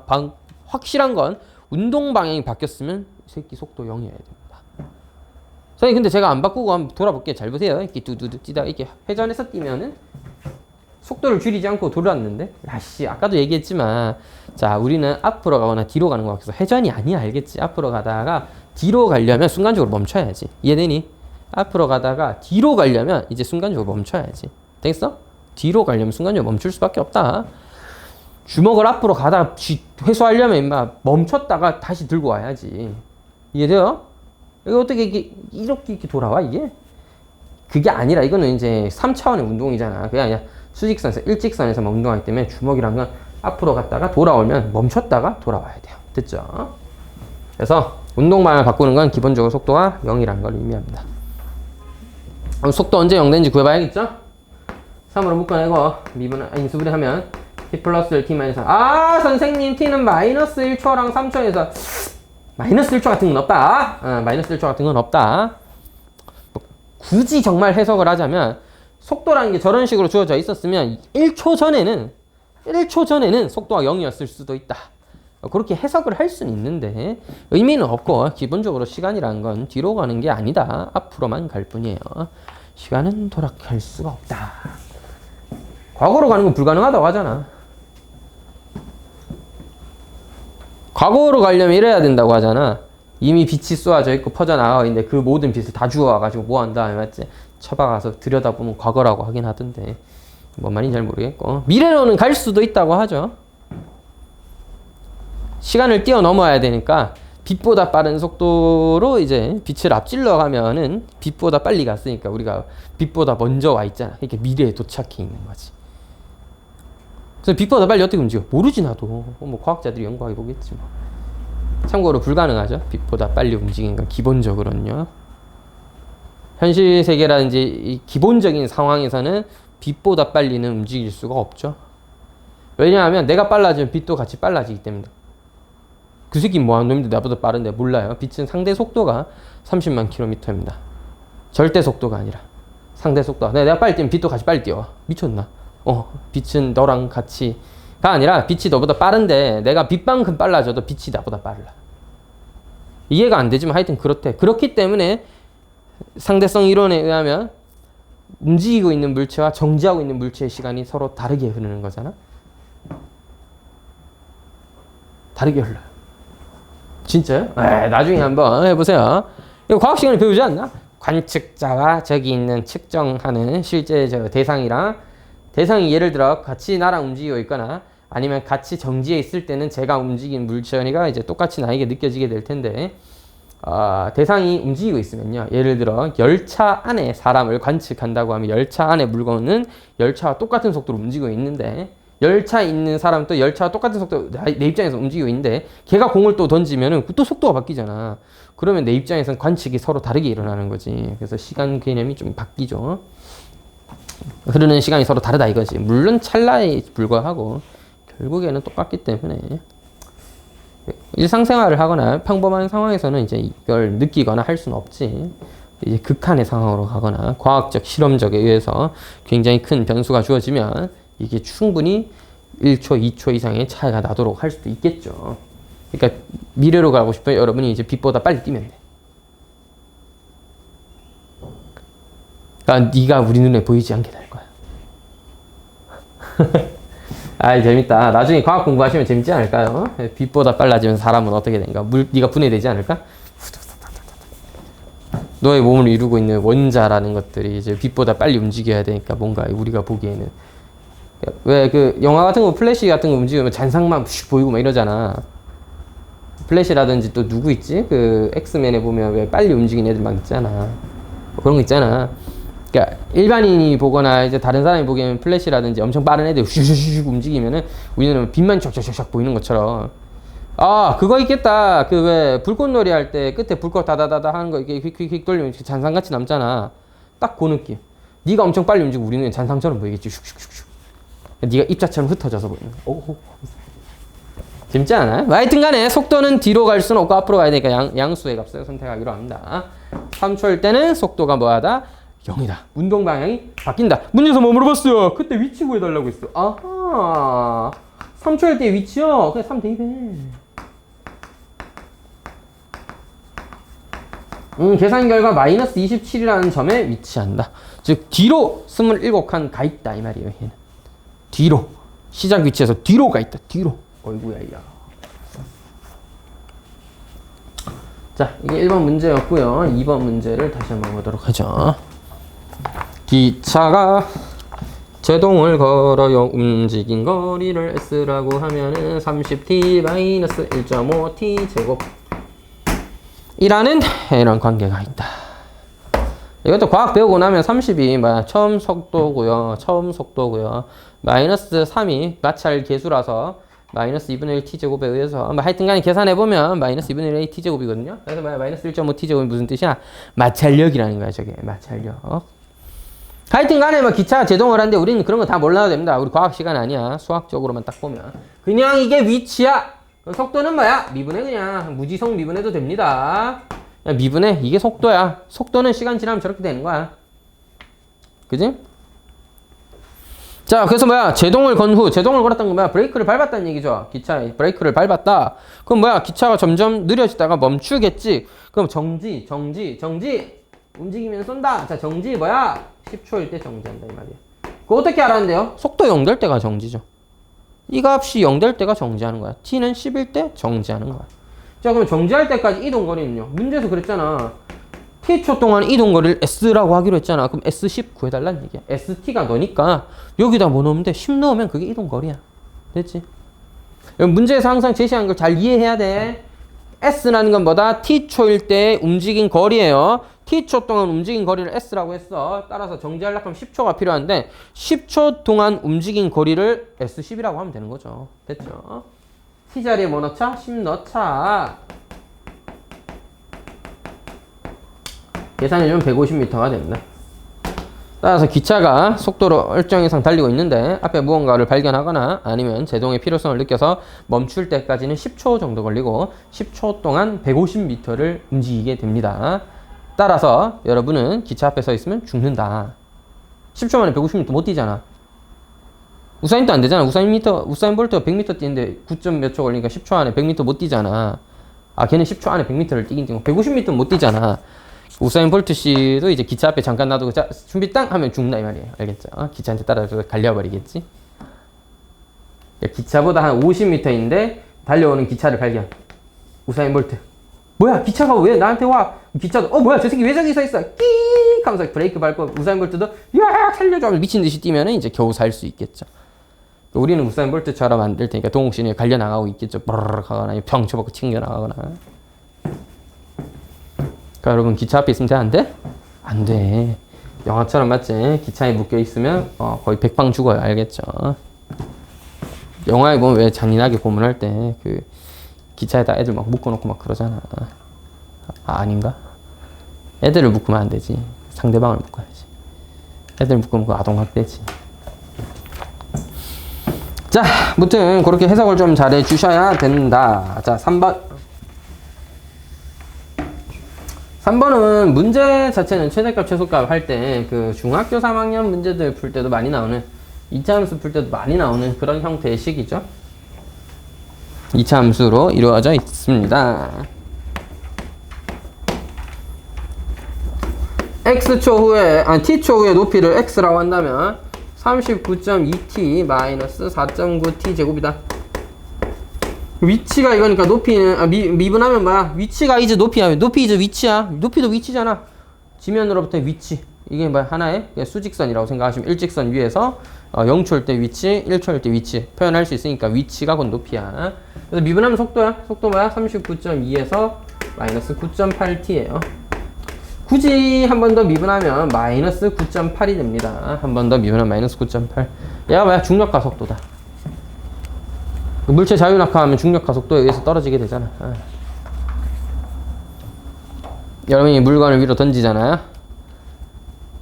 확실한 건 운동 방향이 바뀌었으면 이 새끼 속도 0이어야 됩니다. 선생님 근데 제가 안 바꾸고 한번 돌아볼게요. 잘 보세요. 이렇게 두두두 뛰다가 이렇게 회전해서 뛰면은 속도를 줄이지 않고 돌아왔는데 야씨 아까도 얘기했지만 자 우리는 앞으로 가거나 뒤로 가는 거 같아서 회전이 아니야. 알겠지? 앞으로 가다가 뒤로 가려면 순간적으로 멈춰야지. 이해되니? 앞으로 가다가 뒤로 가려면 이제 순간적으로 멈춰야지. 됐어? 뒤로 가려면 순간적으로 멈출 수밖에 없다. 주먹을 앞으로 가다가 회수하려면 임마 멈췄다가 다시 들고 와야지. 이해돼요? 이거 어떻게 이렇게 돌아와 이게? 그게 아니라 이거는 이제 3차원의 운동이잖아. 그게 아니라 수직선에서 일직선에서만 운동하기 때문에 주먹이란 건 앞으로 갔다가 돌아오면 멈췄다가 돌아와야 돼요. 됐죠? 그래서 운동 방향을 바꾸는 건 기본적으로 속도가 0이라는 걸 의미합니다. 그럼 속도 언제 0 되는지 구해봐야겠죠? 3으로 묶어내고 인수분해하면 t 플러스 t 마이너스 선생님 t는 마이너스 1초랑 3초에서 마이너스 1초 같은 건 없다. 마이너스 1초 같은 건 없다. 굳이 정말 해석을 하자면 속도라는 게 저런 식으로 주어져 있었으면 1초 전에는 속도가 0이었을 수도 있다. 그렇게 해석을 할 수는 있는데 의미는 없고 기본적으로 시간이라는 건 뒤로 가는 게 아니다. 앞으로만 갈 뿐이에요. 시간은 돌아갈 수가 없다. 과거로 가는 건 불가능하다고 하잖아. 과거로 가려면 이래야 된다고 하잖아. 이미 빛이 쏘아져 있고 퍼져나가고 있는데 그 모든 빛을 다 주워와가지고 뭐 한다 맞지? 쳐박아서 들여다보면 과거라고 하긴 하던데 뭔 말인지 잘 모르겠고 미래로는 갈 수도 있다고 하죠. 시간을 뛰어넘어야 되니까 빛보다 빠른 속도로 이제 빛을 앞질러 가면은 빛보다 빨리 갔으니까 우리가 빛보다 먼저 와 있잖아. 이렇게 미래에 도착해 있는 거지. 그래서 빛보다 빨리 어떻게 움직여? 모르지 나도. 뭐 과학자들이 연구해 보겠지 뭐. 참고로 불가능하죠. 빛보다 빨리 움직이는 건 기본적으로는요. 현실 세계라든지 이 기본적인 상황에서는 빛보다 빨리는 움직일 수가 없죠. 왜냐하면 내가 빨라지면 빛도 같이 빨라지기 때문에. 그 새끼 뭐하는 놈인데 나보다 빠른데 몰라요. 빛은 상대 속도가 30만 킬로미터입니다. 절대 속도가 아니라 상대 속도. 내가 빨리 뛰면 빛도 같이 빨리 뛰어. 미쳤나? 빛은 너랑 같이가 아니라 빛이 너보다 빠른데 내가 빛만큼 빨라져도 빛이 나보다 빨라. 이해가 안 되지만 하여튼 그렇대. 그렇기 때문에 상대성 이론에 의하면 움직이고 있는 물체와 정지하고 있는 물체의 시간이 서로 다르게 흐르는 거잖아. 다르게 흘러요. 진짜요? 나중에 한번 해보세요. 이거 과학 시간에 배우지 않나? 관측자가 저기 있는 측정하는 실제 저 대상이랑 대상이 예를 들어 같이 나랑 움직이고 있거나 아니면 같이 정지해 있을 때는 제가 움직인 물체가 이제 똑같이 나에게 느껴지게 될 텐데 대상이 움직이고 있으면요. 예를 들어 열차 안에 사람을 관측한다고 하면 열차 안에 물건은 열차와 똑같은 속도로 움직이고 있는데 열차에 있는 사람은 또 열차와 똑같은 속도 내 입장에서 움직이고 있는데 걔가 공을 또 던지면은 또 속도가 바뀌잖아. 그러면 내 입장에서는 관측이 서로 다르게 일어나는 거지. 그래서 시간 개념이 좀 바뀌죠. 흐르는 시간이 서로 다르다 이거지. 물론 찰나에 불과하고 결국에는 똑같기 때문에 일상생활을 하거나 평범한 상황에서는 이제 이걸 느끼거나 할 수는 없지. 이제 극한의 상황으로 가거나 과학적 실험적에 의해서 굉장히 큰 변수가 주어지면 이게 충분히 1초, 2초 이상의 차이가 나도록 할 수도 있겠죠. 그러니까 미래로 가고 싶으면 여러분이 이제 빛보다 빨리 뛰면 돼. 그러니까 네가 우리 눈에 보이지 않게 될 거야. 아이 재밌다. 나중에 과학 공부하시면 재밌지 않을까요? 빛보다 빨라지면 사람은 어떻게 된가? 네가 분해되지 않을까? 너의 몸을 이루고 있는 원자라는 것들이 이제 빛보다 빨리 움직여야 되니까 뭔가 우리가 보기에는 왜 그 영화 같은 거 플래시 같은 거 움직이면 잔상만 슉 보이고 막 이러잖아. 플래시라든지 또 누구 있지? 그 엑스맨에 보면 왜 빨리 움직이는 애들 막 있잖아. 뭐 그런 거 있잖아. 그러니까 일반인이 보거나 이제 다른 사람이 보기에는 플래시라든지 엄청 빠른 애들 슉슉슉 움직이면은 우리는 빛만 쫙쫙쫙 보이는 것처럼. 그거 있겠다. 그 왜 불꽃놀이 할 때 끝에 불꽃 다다다다 하는 거 이렇게 휙휙휙 돌리면 잔상같이 남잖아. 딱 그 느낌. 네가 엄청 빨리 움직이고 우리는 잔상처럼 보이겠지. 슉슉슉슉. 네가 입자처럼 흩어져서 보이는 거. 오. 재밌지 않아요? 하여튼 간에 속도는 뒤로 갈 수는 없고 앞으로 가야 되니까 양수의 값을 선택하기로 합니다. 3초일 때는 속도가 뭐하다? 0이다. 운동 방향이 바뀐다. 문제에서 뭐 물어봤어요? 그때 위치 구해달라고 했어. 아하. 3초일 때 위치요? 그냥 3 대입해. 계산 결과 마이너스 27이라는 점에 위치한다. 즉 뒤로 27칸 가 있다 이 말이에요. 얘는. 뒤로. 시작 위치에서 뒤로 가 있다. 뒤로. 어이구야 야. 자, 이게 1번 문제였고요. 2번 문제를 다시 한번 보도록 하죠. 기차가 제동을 걸어요. 움직인 거리를 S라고 하면은 30t-1.5t 제곱 이라는 이런 관계가 있다. 이것도 과학 배우고 나면 30이 처음 속도고요. 마이너스 3이 마찰 계수라서 마이너스 2분의 1 t제곱에 의해서 하여튼 간에 계산해보면 마이너스 2분의 1 t제곱이거든요. 그래서 마이너스 1.5 t제곱이 무슨 뜻이야? 마찰력이라는 거야. 저게 마찰력. 하여튼 간에 기차가 제동을 하는데 우리는 그런 거 다 몰라도 됩니다. 우리 과학 시간 아니야. 수학적으로만 딱 보면 그냥 이게 위치야. 속도는 뭐야? 미분해. 그냥 무지성 미분해도 됩니다. 그냥 미분해. 이게 속도야. 속도는 시간 지나면 저렇게 되는 거야. 그지? 자, 그래서 제동을 건 후, 제동을 걸었던 건 브레이크를 밟았다는 얘기죠. 기차에 브레이크를 밟았다. 그럼 기차가 점점 느려지다가 멈추겠지. 그럼 정지. 움직이면 쏜다. 자, 정지 10초일 때 정지한다 이 말이에요. 그거 어떻게 알았는데요? 속도 0 될 때가 정지죠. 이 값이 0 될 때가 정지하는 거야. t는 10일 때 정지하는 거야. 자, 그럼 정지할 때까지 이동거리는요. 문제에서 그랬잖아. t초 동안 이동거리를 s라고 하기로 했잖아. 그럼 s10 구해달라는 얘기야. st가 너니까 여기다 뭐 넣으면 돼? 10 넣으면 그게 이동거리야. 됐지? 문제에서 항상 제시한 걸 잘 이해해야 돼. s라는 건 뭐다? t초일 때 움직인 거리예요. t초 동안 움직인 거리를 s라고 했어. 따라서 정지하려면 10초가 필요한데 10초 동안 움직인 거리를 s10이라고 하면 되는 거죠. 됐죠? t자리에 뭐 넣자? 10 넣자. 계산해주면 150m가 됩니다. 따라서 기차가 속도로 일정 이상 달리고 있는데 앞에 무언가를 발견하거나 아니면 제동의 필요성을 느껴서 멈출 때까지는 10초 정도 걸리고 10초 동안 150m를 움직이게 됩니다. 따라서 여러분은 기차 앞에 서 있으면 죽는다. 10초 만에 150m 못 뛰잖아. 우사인도 안 되잖아. 우사인 볼트가 100m 뛰는데 9점 몇 초 걸리니까 10초 안에 100m 못 뛰잖아. 아, 걔는 10초 안에 100m를 뛰긴 뛰고 150m 못 뛰잖아. 우사인 볼트 씨도 이제 기차 앞에 잠깐 놔두고 자, 준비 땅 하면 죽는다 이 말이에요. 알겠죠? 기차한테 따라서 갈려버리겠지. 기차보다 한 50m인데 달려오는 기차를 발견. 우사인 볼트. 뭐야, 기차가 왜 나한테 와? 기차도 뭐야, 저 새끼 왜 저기 서 있어? 끼익 하면서 브레이크 밟고 우사인 볼트도 야 살려줘 하면서 미친 듯이 뛰면은 이제 겨우 살 수 있겠죠. 우리는 우사인 볼트처럼 안 될 테니까 동욱신이 갈려 나가고 있겠죠. 버르륵 하거나 병 쳐먹고 튕겨 나가거나. 그러니까 여러분 기차 앞에 있으면 돼? 안 돼? 안 돼. 영화처럼 맞지? 기차에 묶여 있으면 거의 백방 죽어요. 알겠죠? 영화에 보면 왜 잔인하게 고문할 때 그 기차에다 애들 막 묶어놓고 막 그러잖아. 아닌가? 애들을 묶으면 안 되지. 상대방을 묶어야지. 애들 묶으면 그 아동학대지. 자, 무튼 그렇게 해석을 좀 잘해 주셔야 된다. 자, 3번. 3번은 문제 자체는 최대값, 최소값 할 때 그 중학교 3학년 문제들 풀 때도 많이 나오는, 2차 함수 풀 때도 많이 나오는 그런 형태의 식이죠. 2차 함수로 이루어져 있습니다. x초 후에, t초 후에 높이를 x라고 한다면 39.2t 마이너스 4.9t 제곱이다. 위치가 이거니까 높이는 미분하면 뭐야? 위치가 이제 높이야. 높이 이제 위치야. 높이도 위치잖아. 지면으로부터 위치. 이게 뭐야? 하나의 수직선이라고 생각하시면 일직선 위에서 0초일 때 위치, 1초일 때 위치 표현할 수 있으니까 위치가 곧 높이야. 그래서 미분하면 속도야. 속도 뭐야? 39.2에서 마이너스 9.8t예요. 굳이 한 번 더 미분하면 마이너스 9.8이 됩니다. 한 번 더 미분하면 마이너스 9.8. 얘가 뭐야? 중력가 속도다. 물체 자유낙하하면 중력가 속도에 의해서 떨어지게 되잖아. 여러분이 물건을 위로 던지잖아요.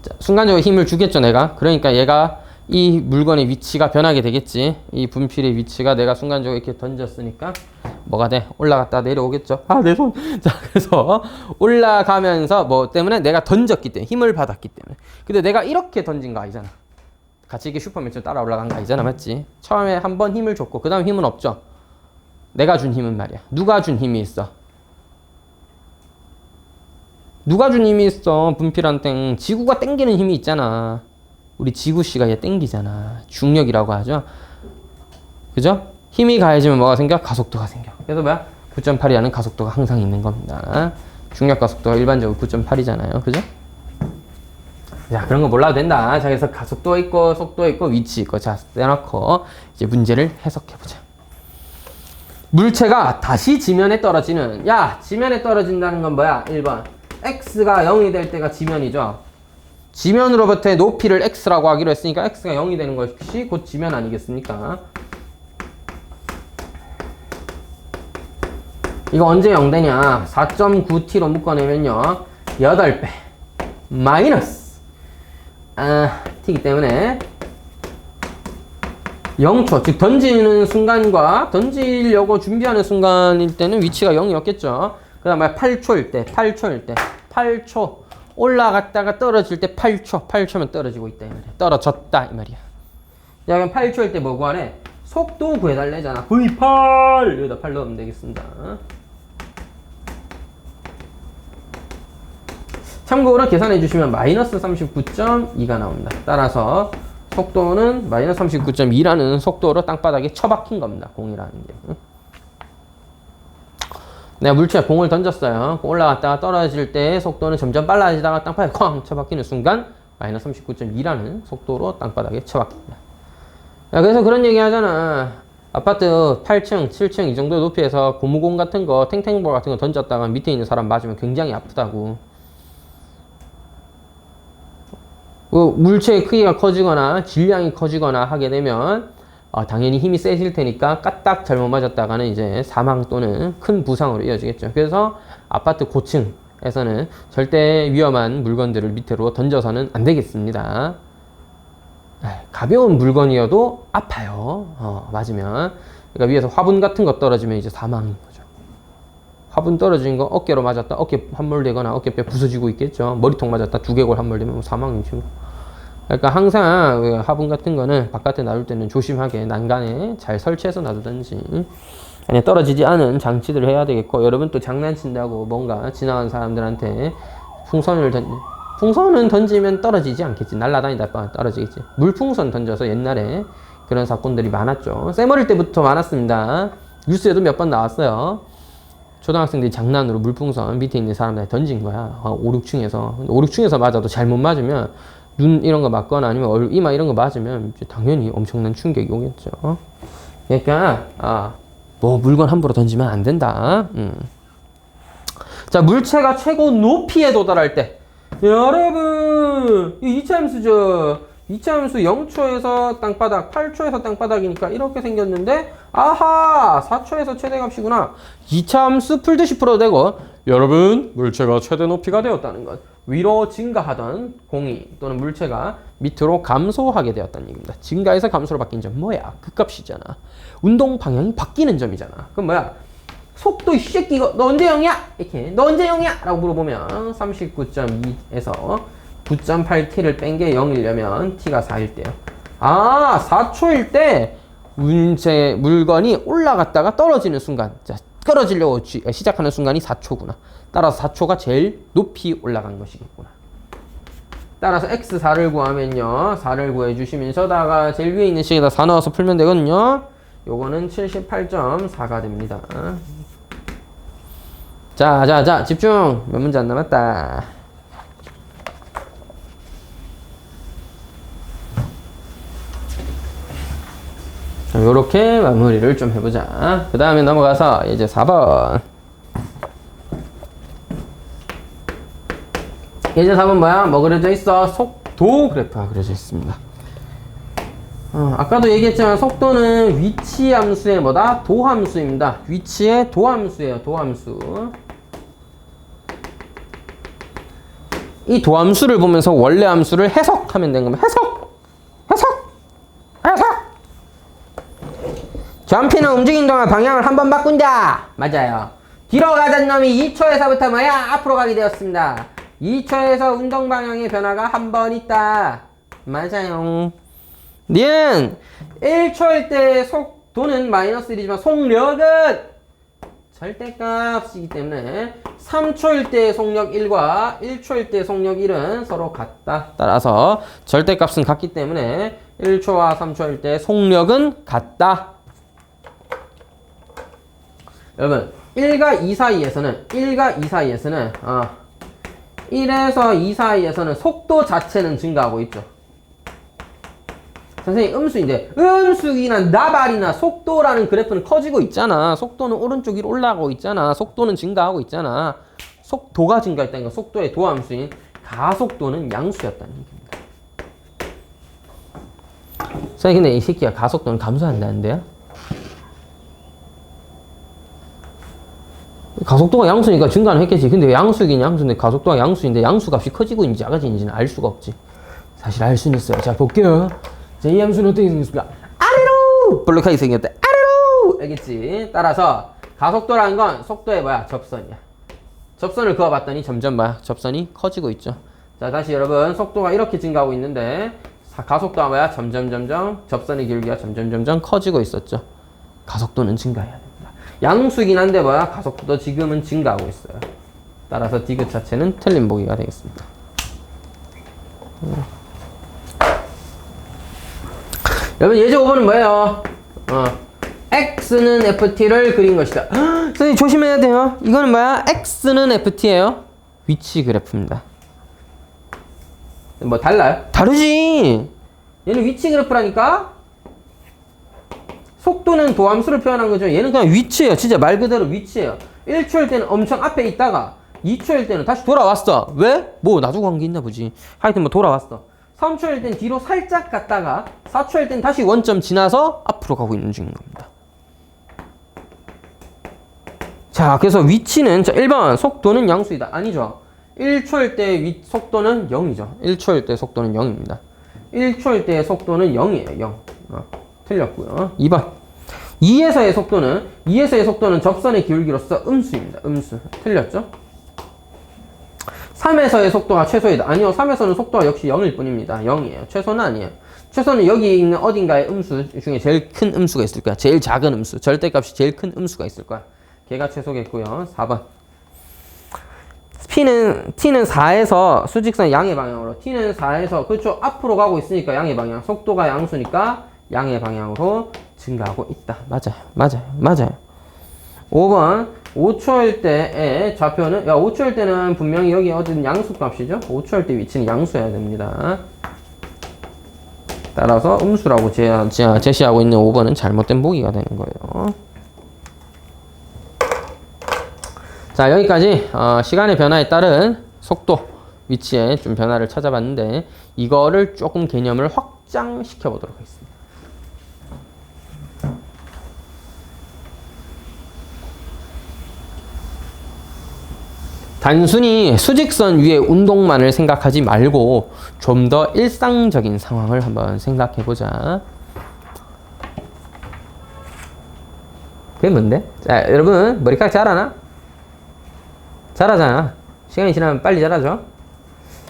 자, 순간적으로 힘을 주겠죠, 내가. 그러니까 얘가 이 물건의 위치가 변하게 되겠지. 이 분필의 위치가 내가 순간적으로 이렇게 던졌으니까 뭐가 돼? 올라갔다 내려오겠죠. 아, 내 손. 자, 그래서 올라가면서 뭐 때문에 내가 던졌기 때문에, 힘을 받았기 때문에. 근데 내가 이렇게 던진 거 아니잖아. 같이 이렇게 슈퍼맨처럼 따라 올라간 거 아니잖아, 맞지? 처음에 한 번 힘을 줬고 그 다음 힘은 없죠. 내가 준 힘은 말이야. 누가 준 힘이 있어? 누가 준 힘이 있어? 분필한테 지구가 땡기는 힘이 있잖아. 우리 지구씨가 얘 땡기잖아. 중력이라고 하죠. 그죠? 힘이 가해지면 뭐가 생겨? 가속도가 생겨. 그래서 뭐야? 9.8이라는 가속도가 항상 있는 겁니다. 중력 가속도가 일반적으로 9.8이잖아요. 그죠? 자, 그런 거 몰라도 된다. 자, 그래서 가속도 있고, 속도 있고, 위치 있고. 자, 떼놓고, 이제 문제를 해석해보자. 물체가 다시 지면에 떨어지는, 야, 지면에 떨어진다는 건 뭐야? 1번. x가 0이 될 때가 지면이죠. 지면으로부터의 높이를 x라고 하기로 했으니까 x가 0이 되는 것이 곧 지면 아니겠습니까? 이거 언제 0 되냐? 4.9t로 묶어내면요. 8배. 마이너스. t이기 때문에 0초, 즉 던지는 순간과 던지려고 준비하는 순간일 때는 위치가 0이었겠죠. 그 다음에 8초일 때 8초 올라갔다가 떨어질 때 8초면 떨어지고 있다 이 말이야. 떨어졌다 이 말이야. 야, 그럼 8초일 때 뭐 구하래? 속도 구해달래잖아. V8 여기다 8 넣으면 되겠습니다. 참고로 계산해 주시면 마이너스 39.2가 나옵니다. 따라서 속도는 마이너스 39.2라는 속도로 땅바닥에 처박힌 겁니다. 공이라는 게. 내가 물체에 공을 던졌어요. 올라갔다가 떨어질 때 속도는 점점 빨라지다가 땅바닥에 쾅 처박히는 순간 마이너스 39.2라는 속도로 땅바닥에 처박힙니다. 야, 그래서 그런 얘기 하잖아. 아파트 8층, 7층 이 정도 높이에서 고무공 같은 거, 탱탱볼 같은 거 던졌다가 밑에 있는 사람 맞으면 굉장히 아프다고. 물체의 크기가 커지거나 질량이 커지거나 하게 되면 당연히 힘이 세질 테니까 까딱 잘못 맞았다가는 이제 사망 또는 큰 부상으로 이어지겠죠. 그래서 아파트 고층에 에서는 절대 위험한 물건들을 밑으로 던져서는 안 되겠습니다. 가벼운 물건이어도 아파요. 맞으면. 그러니까 위에서 화분 같은 거 떨어지면 이제 사망인 거죠. 화분 떨어진 거 어깨로 맞았다 어깨 함몰되거나 어깨뼈 부서지고 있겠죠. 머리통 맞았다 두개골 함몰되면 사망이죠. 그러니까 항상 화분 같은 거는 바깥에 놔둘 때는 조심하게 난간에 잘 설치해서 놔두든지 아니 떨어지지 않은 장치들을 해야 되겠고, 여러분 또 장난친다고 뭔가 지나간 사람들한테 풍선은 던지면 떨어지지 않겠지. 날아다니다 떨어지겠지. 물풍선 던져서 옛날에 그런 사건들이 많았죠. 쌤어릴 때부터 많았습니다. 뉴스에도 몇 번 나왔어요. 초등학생들이 장난으로 물풍선 밑에 있는 사람한테 던진 거야. 5, 6층에서. 5, 6층에서 맞아도 잘못 맞으면 눈 이런 거 맞거나 아니면 이마 이런 거 맞으면 당연히 엄청난 충격이 오겠죠. 그러니까 뭐 물건 함부로 던지면 안 된다. 자, 물체가 최고 높이에 도달할 때, 여러분 이 이차함수죠. 이차함수 0초에서 땅바닥, 8초에서 땅바닥이니까 이렇게 생겼는데, 아하 4초에서 최대값이구나. 이차함수 풀듯이 풀어도 되고, 여러분 물체가 최대 높이가 되었다는 것, 위로 증가하던 공이 또는 물체가 밑으로 감소하게 되었다는 얘기입니다. 증가해서 감소로 바뀐 점 뭐야? 극값이잖아. 운동 방향이 바뀌는 점이잖아. 그럼 뭐야? 속도 이 새끼 이거 너 언제 0이야? 이렇게 너 언제 0이야? 라고 물어보면 39.2에서 9.8t를 뺀 게 0이려면 t가 4일 때요. 4초일 때 물건이 올라갔다가 떨어지는 순간, 자, 떨어지려고 시작하는 순간이 4초구나. 따라서 4초가 제일 높이 올라간 것이겠구나. 따라서 x4를 구하면요, 4를 구해주시면서다가 제일 위에 있는 식에다 4 넣어서 풀면 되거든요. 요거는 78.4가 됩니다. 자, 집중! 몇 문제 안 남았다. 요렇게 마무리를 좀 해보자. 그 다음에 넘어가서 이제 4번. 이제 4번 뭐야? 뭐 그려져 있어? 속도 그래프가 그려져 있습니다. 아까도 얘기했지만 속도는 위치 함수의 뭐다? 도함수입니다. 위치의 도함수예요. 도함수. 이 도함수를 보면서 원래 함수를 해석하면 되는 겁니다. 해석! 점피는 움직인 동안 방향을 한번 바꾼다. 맞아요. 뒤로 가던 놈이 2초에서부터 뭐야? 앞으로 가게 되었습니다. 2초에서 운동 방향의 변화가 한 번 있다. 맞아요. 니은 1초일 때 속도는 마이너스 1이지만 속력은 절대값이기 때문에 3초일 때 속력 1과 1초일 때 속력 1은 서로 같다. 따라서 절대값은 같기 때문에 1초와 3초일 때 속력은 같다. 여러분 1과 2 사이에서는 1에서 2 사이에서는 속도 자체는 증가하고 있죠. 선생님 음수인데 음수이나 나발이나 속도라는 그래프는 커지고 있잖아. 속도는 오른쪽 위로 올라가고 있잖아. 속도는 증가하고 있잖아. 속도가 증가했다는 건 속도의 도함수인 가속도는 양수였다는 얘기입니다. 선생님 근데 이 새끼가 가속도는 감소한다는데요? 가속도가 양수니까 증가는 했겠지. 근데 양수이긴 양수인데 가속도가 양수인데 양수값이 커지고 있는지 작아지는지는 알 수가 없지. 사실 알 수는 있어요. 자 볼게요. 자, 이 함수는 어떻게 생겼습니까? 아래로! 볼록하게 생겼다. 아래로! 알겠지? 따라서 가속도라는 건 속도의 뭐야? 접선이야. 접선을 그어봤더니 점점 뭐야? 접선이 커지고 있죠. 자 다시 여러분 속도가 이렇게 증가하고 있는데 가속도가 뭐야? 점점 접선의 길기가 점점 커지고 있었죠. 가속도는 증가해야 됩니다. 양수이긴 한데 뭐야? 가속도도 지금은 증가하고 있어요. 따라서 디귿 자체는 틀린 보기가 되겠습니다. 여러분 예제 5번은 뭐예요? x는 ft를 그린 것이다. 선생님 조심해야 돼요. 이거는 뭐야? x는 ft예요. 위치 그래프입니다. 뭐 달라요? 다르지. 얘는 위치 그래프라니까. 속도는 도함수를 표현한 거죠. 얘는 그냥 위치예요. 진짜 말 그대로 위치예요. 1초일 때는 엄청 앞에 있다가 2초일 때는 다시 돌아왔어. 왜? 뭐 놔두고 간 게 있나 보지. 하여튼 뭐 돌아왔어. 3초일 땐 뒤로 살짝 갔다가 4초일 땐 다시 원점 지나서 앞으로 가고 있는 중인 겁니다. 자, 그래서 위치는, 자, 1번, 속도는 양수이다. 아니죠. 1초일 때 속도는 0이죠. 1초일 때 속도는 0입니다. 1초일 때 속도는 0이에요. 0. 틀렸고요. 2번. 2에서의 속도는 접선의 기울기로서 음수입니다. 음수. 틀렸죠? 3에서의 속도가 최소이다. 아니요. 3에서는 속도가 역시 0일 뿐입니다. 0이에요. 최소는 아니에요. 최소는 여기 있는 어딘가의 음수 중에 제일 큰 음수가 있을 거야. 제일 작은 음수. 절대값이 제일 큰 음수가 있을 거야. 걔가 최소겠고요. 4번. T는 4에서 수직선 양의 방향으로. T는 4에서 그쪽 앞으로 가고 있으니까 양의 방향. 속도가 양수니까 양의 방향으로 증가하고 있다. 맞아요. 5번. 5초일 때의 좌표는, 5초일 때는 분명히 여기 어딘 양수값이죠? 5초일 때 위치는 양수여야 됩니다. 따라서 음수라고 제시하고 있는 5번은 잘못된 보기가 되는 거예요. 자, 여기까지 시간의 변화에 따른 속도, 위치에 좀 변화를 찾아봤는데 이거를 조금 개념을 확장시켜 보도록 하겠습니다. 단순히 수직선 위의 운동만을 생각하지 말고 좀 더 일상적인 상황을 한번 생각해 보자. 그게 뭔데? 자, 여러분 머리카락 자라나? 자라잖아. 시간이 지나면 빨리 자라죠.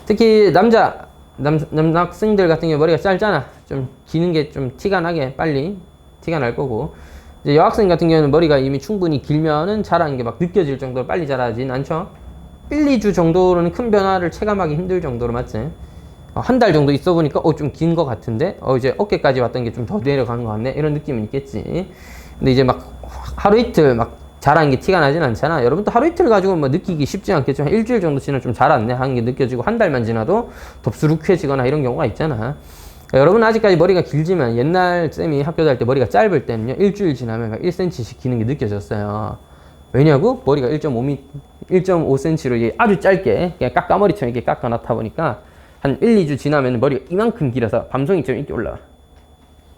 특히 남학생들 같은 경우 머리가 짧잖아. 좀 기는 게 좀 티가 나게 빨리 티가 날 거고, 이제 여학생 같은 경우는 머리가 이미 충분히 길면은 자라는 게 막 느껴질 정도로 빨리 자라진 않죠. 1, 2주 정도로는 큰 변화를 체감하기 힘들 정도로, 맞지? 한 달 정도 있어 보니까 좀 긴 것 같은데 이제 어깨까지 왔던 게 좀 더 내려간 것 같네, 이런 느낌은 있겠지. 근데 이제 막 하루 이틀 막 자란 게 티가 나진 않잖아. 여러분도 하루 이틀 가지고 뭐 느끼기 쉽지 않겠지만 일주일 정도 지나면 좀 자랐네 하는 게 느껴지고, 한 달만 지나도 덥수룩해지거나 이런 경우가 있잖아. 그러니까 여러분 아직까지 머리가 길지만 옛날 쌤이 학교 다닐 때 머리가 짧을 때는요, 일주일 지나면 막 1cm씩 기는 게 느껴졌어요. 왜냐고? 머리가 1.5cm로 아주 짧게 그냥 깎아머리처럼 이렇게 깎아놨다 보니까 한 1, 2주 지나면 머리가 이만큼 길어서 밤송이처럼 이렇게 올라와.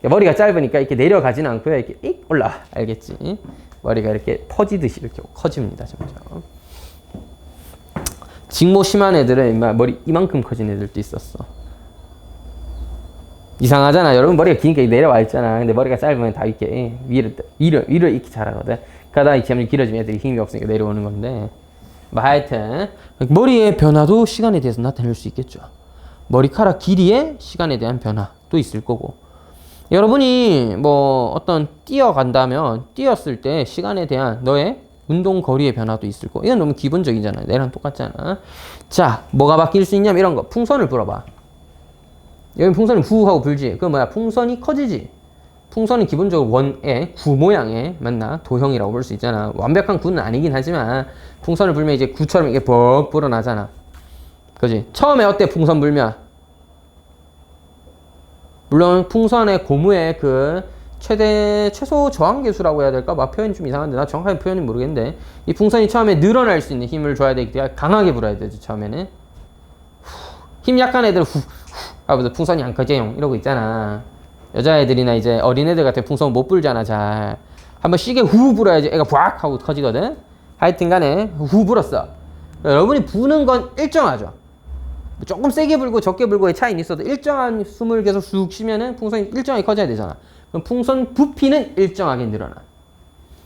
머리가 짧으니까 이렇게 내려가지는 않고요, 이렇게 익 올라와. 알겠지? 머리가 이렇게 퍼지듯이 이렇게 커집니다, 점점. 직모 심한 애들은 머리 이만큼 커진 애들도 있었어. 이상하잖아. 여러분 머리가 기니까 내려와 있잖아. 근데 머리가 짧으면 다 이렇게 위를 이렇게 자라거든. 그러다 점점 길어지면 애들이 힘이 없으니까 내려오는 건데, 뭐 하여튼 머리의 변화도 시간에 대해서 나타낼 수 있겠죠. 머리카락 길이의 시간에 대한 변화도 있을 거고, 여러분이 뭐 어떤 뛰어간다면 뛰었을 때 시간에 대한 너의 운동 거리의 변화도 있을 거고, 이건 너무 기본적이잖아요. 내랑 똑같잖아. 자, 뭐가 바뀔 수 있냐면 이런 거. 풍선을 불어봐. 여기 풍선이 후 하고 불지. 그 뭐야? 풍선이 커지지. 풍선은 기본적으로 원의 구 모양의 맞나? 도형이라고 볼 수 있잖아. 완벽한 구는 아니긴 하지만 풍선을 불면 이제 구처럼 이게 벅 불어나잖아. 그지? 처음에 어때? 풍선 불면? 물론 풍선의 고무의 그 최소 저항계수라고 해야 될까? 막 표현이 좀 이상한데 나 정확하게 표현은 모르겠는데, 이 풍선이 처음에 늘어날 수 있는 힘을 줘야 되기 때문에 강하게 불어야 되지. 처음에는 힘 약한 애들은 후 하면서 풍선이 안 커져요 이러고 있잖아. 여자애들이나 이제 어린애들 같은 풍선 못 불잖아. 잘 한번 시계 후 불어야지 애가 부악 하고 커지거든. 하여튼 간에 후 불었어. 여러분이 부는 건 일정하죠. 조금 세게 불고 적게 불고의 차이는 있어도 일정한 숨을 계속 쑥 쉬면은 풍선이 일정하게 커져야 되잖아. 그럼 풍선 부피는 일정하게 늘어나.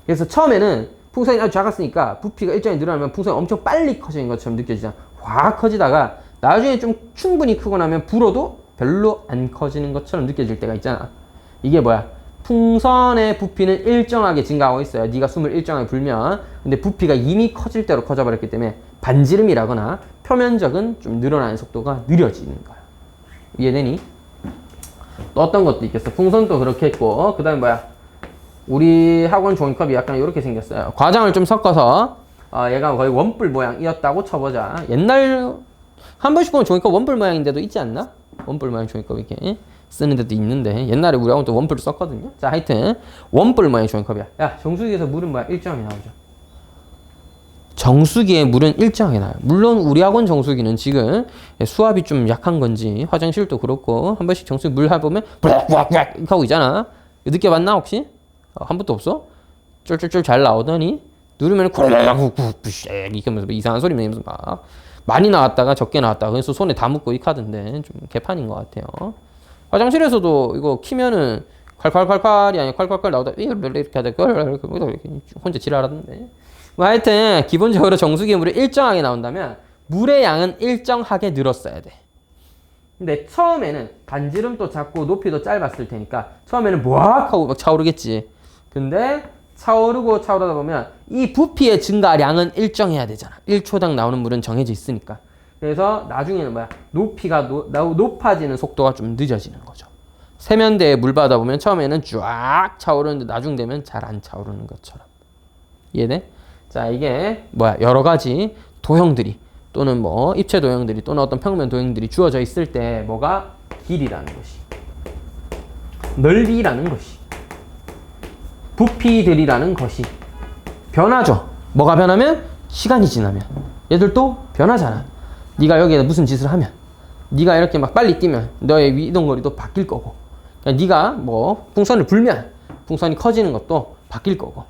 그래서 처음에는 풍선이 아주 작았으니까 부피가 일정하게 늘어나면 풍선이 엄청 빨리 커지는 것처럼 느껴지잖아. 확 커지다가 나중에 좀 충분히 크고 나면 불어도 별로 안 커지는 것처럼 느껴질 때가 있잖아. 이게 뭐야? 풍선의 부피는 일정하게 증가하고 있어요. 네가 숨을 일정하게 불면. 근데 부피가 이미 커질 대로 커져버렸기 때문에 반지름이라거나 표면적은 좀 늘어나는 속도가 느려지는 거야. 이해되니? 또 어떤 것도 있겠어. 풍선도 그렇게 했고, 그 다음에 뭐야? 우리 학원 종이컵이 약간 이렇게 생겼어요. 과장을 좀 섞어서 얘가 거의 원뿔 모양이었다고 쳐보자. 옛날 한 번씩 보면 종이컵 원뿔 모양인데도 있지 않나? 원뿔 모양 종이컵 이렇게 쓰는 데도 있는데, 옛날에 우리 학원 또 원뿔 썼거든요. 자, 하여튼 원뿔 모양 종이컵이야. 야, 정수기에서 물은 뭐야? 일정하게 나오죠. 정수기에 물은 일정하게 나와요. 물론 우리 학원 정수기는 지금 수압이 좀 약한 건지 화장실도 그렇고 한 번씩 정수기 물 해보면 부악 하고 있잖아. 느껴봤나 혹시? 한 번도 없어? 쫄쫄쫄 잘 나오더니 누르면 이렇게 하면서 이상한 소리 내면서 막 많이 나왔다가 적게 나왔다가 그래서 손에 다 묻고 이 카드인데 좀 개판인 것 같아요. 화장실에서도 이거 키면은 콸콸콸콸이 아니라 콸콸콸 나오다 이렇게 하다 혼자 지랄하던데. 뭐 하여튼 기본적으로 정수기의 물이 일정하게 나온다면 물의 양은 일정하게 늘었어야 돼. 근데 처음에는 반지름도 작고 높이도 짧았을 테니까 처음에는 모악 하고 막 차오르겠지. 근데 차오르고 차오르다 보면 이 부피의 증가량은 일정해야 되잖아. 1초당 나오는 물은 정해져 있으니까. 그래서 나중에는 뭐야? 높이가 높아지는 속도가 좀 늦어지는 거죠. 세면대에 물 받아 보면 처음에는 쫙 차오르는데 나중 되면 잘 안 차오르는 것처럼. 이해돼? 자, 이게 뭐야? 여러 가지 도형들이 또는 뭐 입체 도형들이 또는 어떤 평면 도형들이 주어져 있을 때 뭐가 길이라는 것이, 넓이라는 것이, 부피들이라는 것이 변하죠. 뭐가 변하면? 시간이 지나면. 얘들도 변하잖아. 네가 여기에 무슨 짓을 하면, 네가 이렇게 막 빨리 뛰면 너의 이동거리도 바뀔 거고, 네가 뭐 풍선을 불면 풍선이 커지는 것도 바뀔 거고,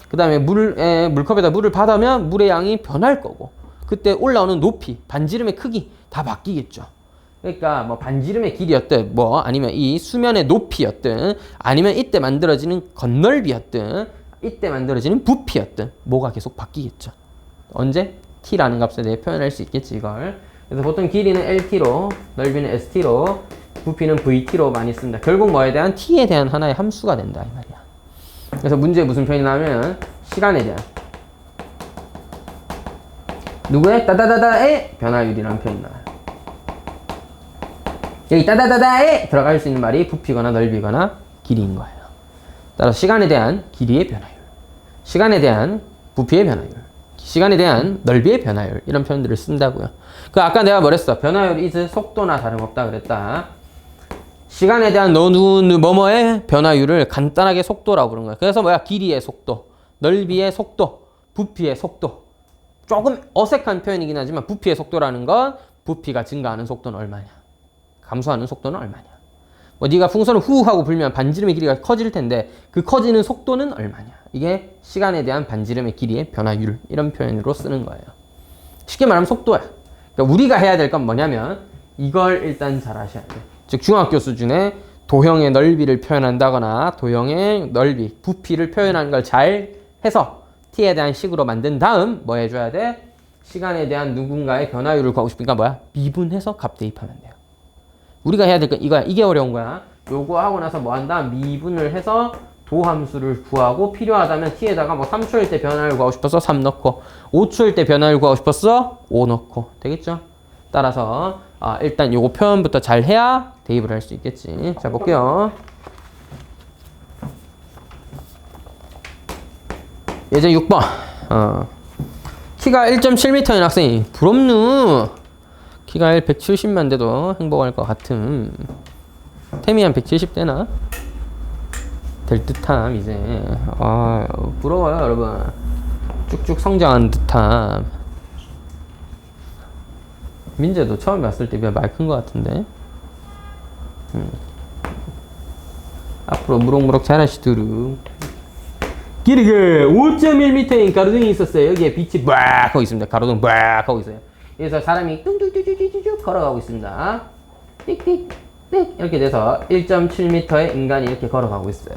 그 다음에 물컵에다 물을 받으면 물의 양이 변할 거고, 그때 올라오는 높이, 반지름의 크기 다 바뀌겠죠. 그러니까 뭐 반지름의 길이였든 뭐 아니면 이 수면의 높이였든 아니면 이때 만들어지는 건널비였든 이때 만들어지는 부피였든 뭐가 계속 바뀌겠죠. 언제? t라는 값에 대해 표현할 수 있겠지 이걸. 그래서 보통 길이는 LT로, 넓이는 ST로, 부피는 VT로 많이 씁니다. 결국 뭐에 대한? t에 대한 하나의 함수가 된다 이 말이야. 그래서 문제에 무슨 표현이 나오면 시간에 대한 누구의? 따다다다의 변화율이라는 표현이 나와요. 여기 따다다다에 들어갈 수 있는 말이 부피거나 넓이거나 길이인 거예요. 따라서 시간에 대한 길이의 변화율, 시간에 대한 부피의 변화율, 시간에 대한 넓이의 변화율, 이런 표현들을 쓴다고요. 그 아까 내가 뭐랬어? 변화율 is 속도나 다름없다 그랬다. 시간에 대한 뭐뭐의 변화율을 간단하게 속도라고 부르는 거야. 그래서 뭐야? 길이의 속도, 넓이의 속도, 부피의 속도. 조금 어색한 표현이긴 하지만 부피의 속도라는 건 부피가 증가하는 속도는 얼마냐, 감소하는 속도는 얼마냐. 뭐 네가 풍선을 후 하고 불면 반지름의 길이가 커질 텐데 그 커지는 속도는 얼마냐. 이게 시간에 대한 반지름의 길이의 변화율, 이런 표현으로 쓰는 거예요. 쉽게 말하면 속도야. 그러니까 우리가 해야 될 건 뭐냐면 이걸 일단 잘 아셔야 돼. 즉 중학교 수준의 도형의 넓이를 표현한다거나 도형의 넓이, 부피를 표현하는 걸 잘 해서 t에 대한 식으로 만든 다음 뭐 해줘야 돼? 시간에 대한 누군가의 변화율을 구하고 싶으니까 뭐야? 미분해서 값 대입하면 돼요. 우리가 해야 될 건 이거야. 이게 어려운 거야. 요거 하고 나서 뭐 한다? 미분을 해서 도함수를 구하고 필요하다면 t에다가 뭐 3초일 때 변화율 구하고 싶어서 3 넣고 5초일 때 변화율 구하고 싶었어? 5 넣고 되겠죠? 따라서 일단 요거 표현부터 잘 해야 대입을 할 수 있겠지. 자, 볼게요. 예제 6번. 키가 1.7m인 학생이 부럽누. 키가 170만 돼도 행복할 것 같음. 템이 한 170대나 될 듯함 이제. 부러워요 여러분. 쭉쭉 성장한 듯함. 민재도 처음 봤을 때 비해 많이 큰 것 같은데. 앞으로 무럭무럭 자라시도록. 길이가 5.1m인 가로등이 있었어요. 여기에 빛이 빡 하고 있습니다. 가로등 빡 하고 있어요. 그래서 사람이 뚱뚱뚱뚱뚱뚱 걸어가고 있습니다. 띡띡 띡 이렇게 돼서 1.7m의 인간이 이렇게 걸어가고 있어요.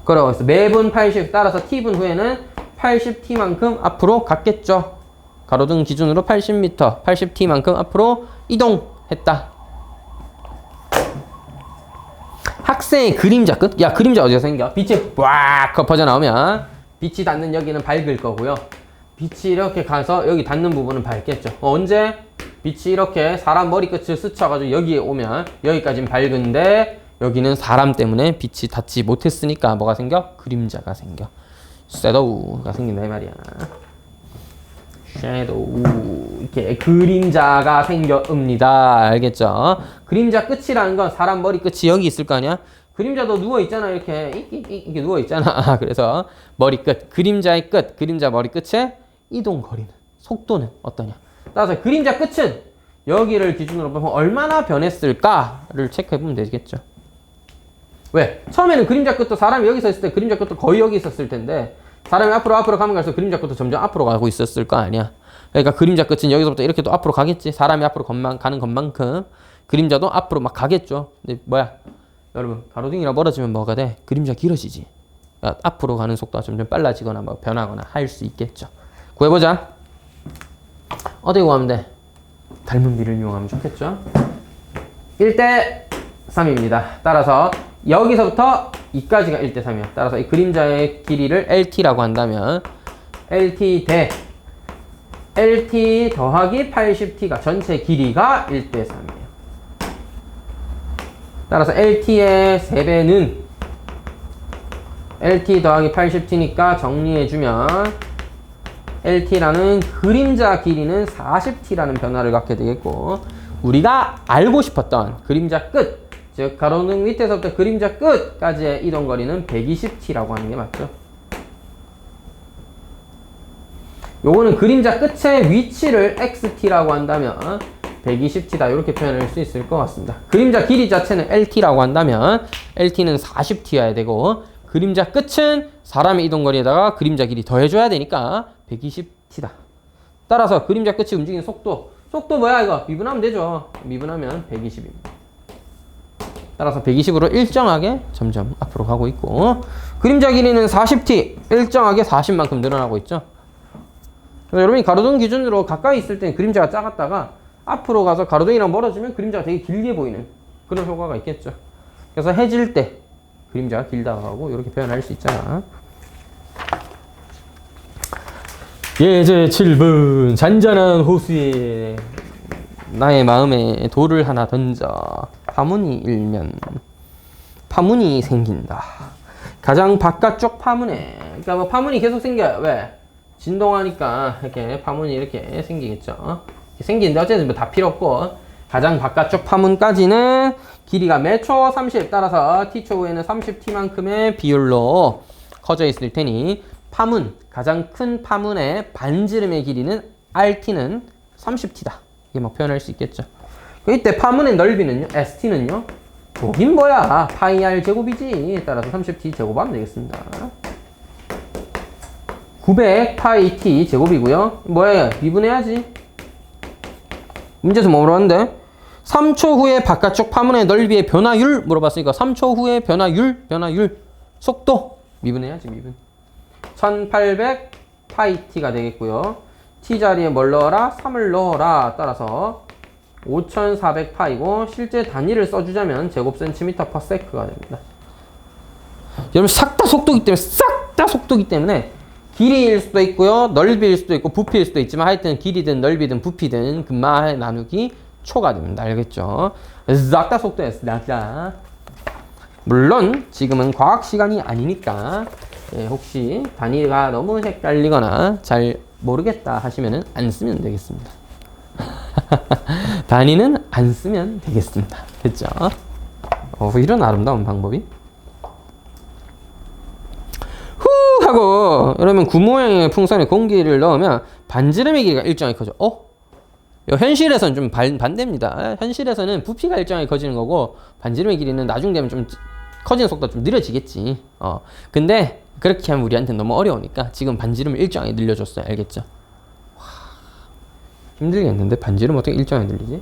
걸어가고 있어요. 매분 80 따라서 t분 후에는 80t만큼 앞으로 갔겠죠. 가로등 기준으로 80m, 80t만큼 앞으로 이동했다. 학생의 그림자 끝? 야, 그림자 어디서 생겨? 빛이 꽉 퍼져 나오면 빛이 닿는 여기는 밝을 거고요. 빛이 이렇게 가서 여기 닿는 부분은 밝겠죠. 언제? 빛이 이렇게 사람 머리끝을 스쳐가지고 여기에 오면 여기까지는 밝은데 여기는 사람 때문에 빛이 닿지 못했으니까 뭐가 생겨? 그림자가 생겨. 섀도우가 생긴다 이 말이야. 섀도우. 이렇게 그림자가 생겨옵니다. 알겠죠? 그림자 끝이라는 건 사람 머리 끝이 여기 있을 거 아니야? 그림자도 누워있잖아. 이렇게 누워있잖아. 그래서 머리 끝, 그림자의 끝, 그림자 머리 끝에 이동거리는 속도는 어떠냐. 따라서 그림자 끝은 여기를 기준으로 보면 얼마나 변했을까를 체크해보면 되겠죠. 왜? 처음에는 그림자 끝도 사람이 여기 서 있을 때 그림자 끝도 거의 여기 있었을 텐데 사람이 앞으로 가면 갈수록 그림자 끝도 점점 앞으로 가고 있었을 거 아니야. 그러니까 그림자 끝은 여기서부터 이렇게 또 앞으로 가겠지. 사람이 앞으로 가는 것만큼 그림자도 앞으로 막 가겠죠. 근데 뭐야? 여러분, 가로등이랑 멀어지면 뭐가 돼? 그림자 길어지지. 그러니까 앞으로 가는 속도가 점점 빨라지거나 뭐 변하거나 할 수 있겠죠. 구해보자. 어떻게 구하면 돼? 닮은 비를 이용하면 좋겠죠. 1대 3입니다. 따라서 여기서부터 2까지가 1대 3이야. 따라서 이 그림자의 길이를 LT라고 한다면 LT 대 LT 더하기 80T가 전체 길이가 1대 3이에요. 따라서 LT의 3배는 LT 더하기 80T니까 정리해주면 LT라는 그림자 길이는 40T라는 변화를 갖게 되겠고, 우리가 알고 싶었던 그림자 끝, 즉 가로등 밑에서부터 그림자 끝까지의 이동거리는 120T라고 하는 게 맞죠. 요거는 그림자 끝의 위치를 XT라고 한다면 120T다 이렇게 표현할 수 있을 것 같습니다. 그림자 길이 자체는 LT라고 한다면 LT는 40T여야 되고, 그림자 끝은 사람의 이동거리에다가 그림자 길이 더해줘야 되니까 120T다. 따라서 그림자 끝이 움직이는 속도 뭐야 이거? 미분하면 되죠. 미분하면 120입니다. 따라서 120으로 일정하게 점점 앞으로 가고 있고, 그림자 길이는 40T, 일정하게 40만큼 늘어나고 있죠. 그래서 여러분이 가로등 기준으로 가까이 있을 때는 그림자가 작았다가 앞으로 가서 가로등이랑 멀어지면 그림자가 되게 길게 보이는 그런 효과가 있겠죠. 그래서 해질 때 그림자가 길다고 하고 이렇게 표현할 수 있잖아. 예제 7분. 잔잔한 호수에 나의 마음에 돌을 하나 던져 파문이 일면 파문이 생긴다. 가장 바깥쪽 파문에, 그러니까 뭐 파문이 계속 생겨요. 왜? 진동하니까 이렇게 파문이 이렇게 생기겠죠. 생기는데 어쨌든 뭐 다 필요 없고, 가장 바깥쪽 파문까지는 길이가 매초 30, 따라서 t초 후에는 30t만큼의 비율로 커져 있을 테니 파문, 가장 큰 파문의 반지름의 길이는 RT는 30t다. 이게 뭐 표현할 수 있겠죠. 이때 파문의 넓이는요, ST는요, 여긴 뭐야? 파이 R 제곱이지. 따라서 30t 제곱하면 되겠습니다. 900 파이 t 제곱이고요. 뭐예요? 미분해야지. 문제에서 뭐 물어봤는데? 3초 후에 바깥쪽 파문의 넓이의 변화율 물어봤으니까 3초 후에 변화율, 속도 미분해야지, 미분. 1800 파이 t가 되겠고요. t 자리에 뭘 넣어라? 3을 넣어라. 따라서 5400 파이고, 실제 단위를 써주자면 제곱 센티미터 퍼 세크가 됩니다. 여러분, 싹 다 속도기 때문에 길이일 수도 있고요, 넓이일 수도 있고, 부피일 수도 있지만 하여튼 길이든 넓이든 부피든 금마 나누기 초가 됩니다. 알겠죠? 싹 다 속도예요. 싹 다. 물론 지금은 과학 시간이 아니니까 혹시 단위가 너무 헷갈리거나 잘 모르겠다 하시면은 안 쓰면 되겠습니다. 단위는 안 쓰면 되겠습니다. 됐죠? 이런 아름다운 방법이. 후 하고 여러분, 구 모양의 풍선에 공기를 넣으면 반지름의 길이가 일정하게 커져. 현실에서는 좀 반대입니다. 현실에서는 부피가 일정하게 커지는 거고, 반지름의 길이는 나중 되면 좀 커지는 속도가 좀 느려지겠지. 근데 그렇게 하면 우리한테는 너무 어려우니까 지금 반지름을 일정하게 늘려줬어요. 알겠죠? 힘들겠는데 반지름 어떻게 일정하게 늘리지?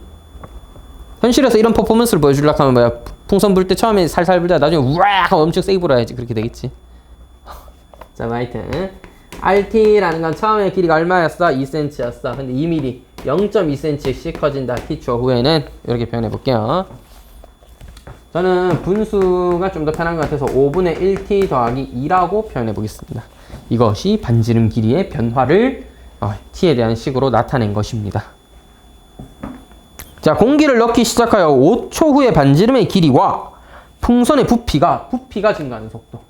현실에서 이런 퍼포먼스를 보여주려고 하면 뭐야? 풍선 불 때 처음에 살살 불다가 나중에 우악 하고 엄청 세게 불어야지. 그렇게 되겠지. 자, 하여튼 RT라는 건 처음에 길이가 얼마였어? 2cm였어. 근데 2mm 0.2cm씩 커진다. t초 후에는 이렇게 표현해 볼게요. 저는 분수가 좀 더 편한 것 같아서 5분의 1t 더하기 2라고 표현해 보겠습니다. 이것이 반지름 길이의 변화를 t에 대한 식으로 나타낸 것입니다. 자, 공기를 넣기 시작하여 5초 후에 반지름의 길이와 풍선의 부피가 증가하는 속도.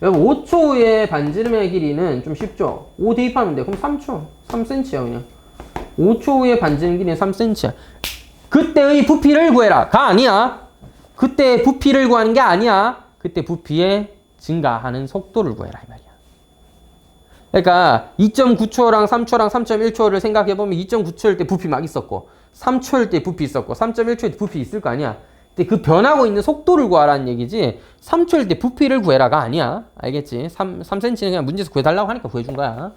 여러분, 5초 후에 반지름의 길이는 좀 쉽죠? 5 대입하면 돼. 그럼 3초. 3cm야, 그냥. 5초 후에 반지름 길이는 3cm야. 그때의 부피를 구해라. 가 아니야. 그때 부피를 구하는 게 아니야. 그때 부피의 증가하는 속도를 구해라. 이 말이야. 그러니까 2.9초랑 3초랑 3.1초를 생각해보면 2.9초일 때 부피 막 있었고, 3초일 때 부피 있었고, 3.1초일 때 부피 있을 거 아니야. 근데 그 변하고 있는 속도를 구하라는 얘기지 3초일 때 부피를 구해라가 아니야. 알겠지? 3cm는 그냥 문제에서 구해달라고 하니까 구해준 거야.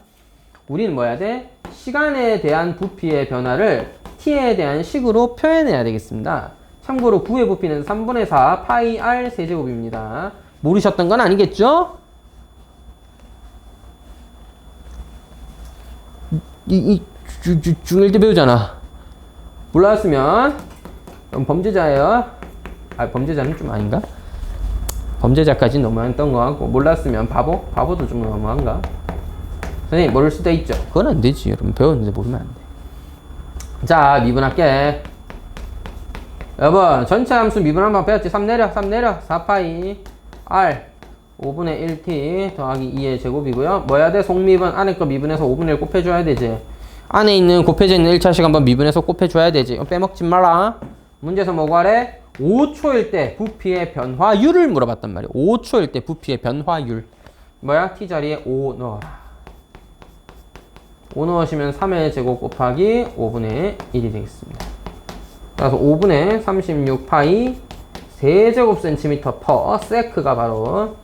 우리는 뭐 해야 돼? 시간에 대한 부피의 변화를 t에 대한 식으로 표현해야 되겠습니다. 참고로 9의 부피는 3분의 4 파이 r 세제곱입니다. 모르셨던 건 아니겠죠? 중1 때 배우잖아. 몰랐으면 범죄자예요. 아, 범죄자는 좀 아닌가? 범죄자까지 너무했던 거 같고, 몰랐으면 바보? 바보도 좀 너무한가? 선생님 모를 수도 있죠. 그건 안 되지. 여러분 배웠는데 모르면 안 돼. 자, 미분할게. 여러분 전체 함수 미분 한번 배웠지? 3 내려 4파이 r 5분의 1t 더하기 2의 제곱이고요. 뭐 해야 돼? 속미분 안에 거 미분해서 5분의 1 곱해줘야 되지. 안에 있는 곱해져 있는 1차식 한번 미분해서 곱해줘야 되지. 빼먹지 마라. 문제에서 뭐 구하래? 5초일 때 부피의 변화율을 물어봤단 말이야. 5초일 때 부피의 변화율. 뭐야? t 자리에 5 넣어라. 5 넣으시면 3의 제곱 곱하기 5분의 1이 되겠습니다. 그래서 5분의 36파이 세제곱센티미터 퍼 세크가 바로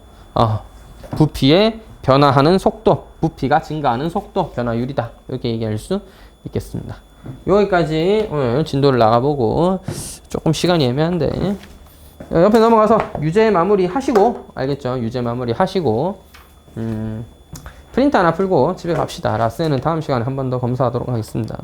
부피의 변화하는 속도, 부피가 증가하는 속도, 변화율이다. 이렇게 얘기할 수 있겠습니다. 여기까지 오늘 진도를 나가보고 조금 시간이 애매한데 옆에 넘어가서 유제 마무리 하시고, 알겠죠? 유제 마무리 하시고 프린트 하나 풀고 집에 갑시다. 라스는 다음 시간에 한 번 더 검사하도록 하겠습니다.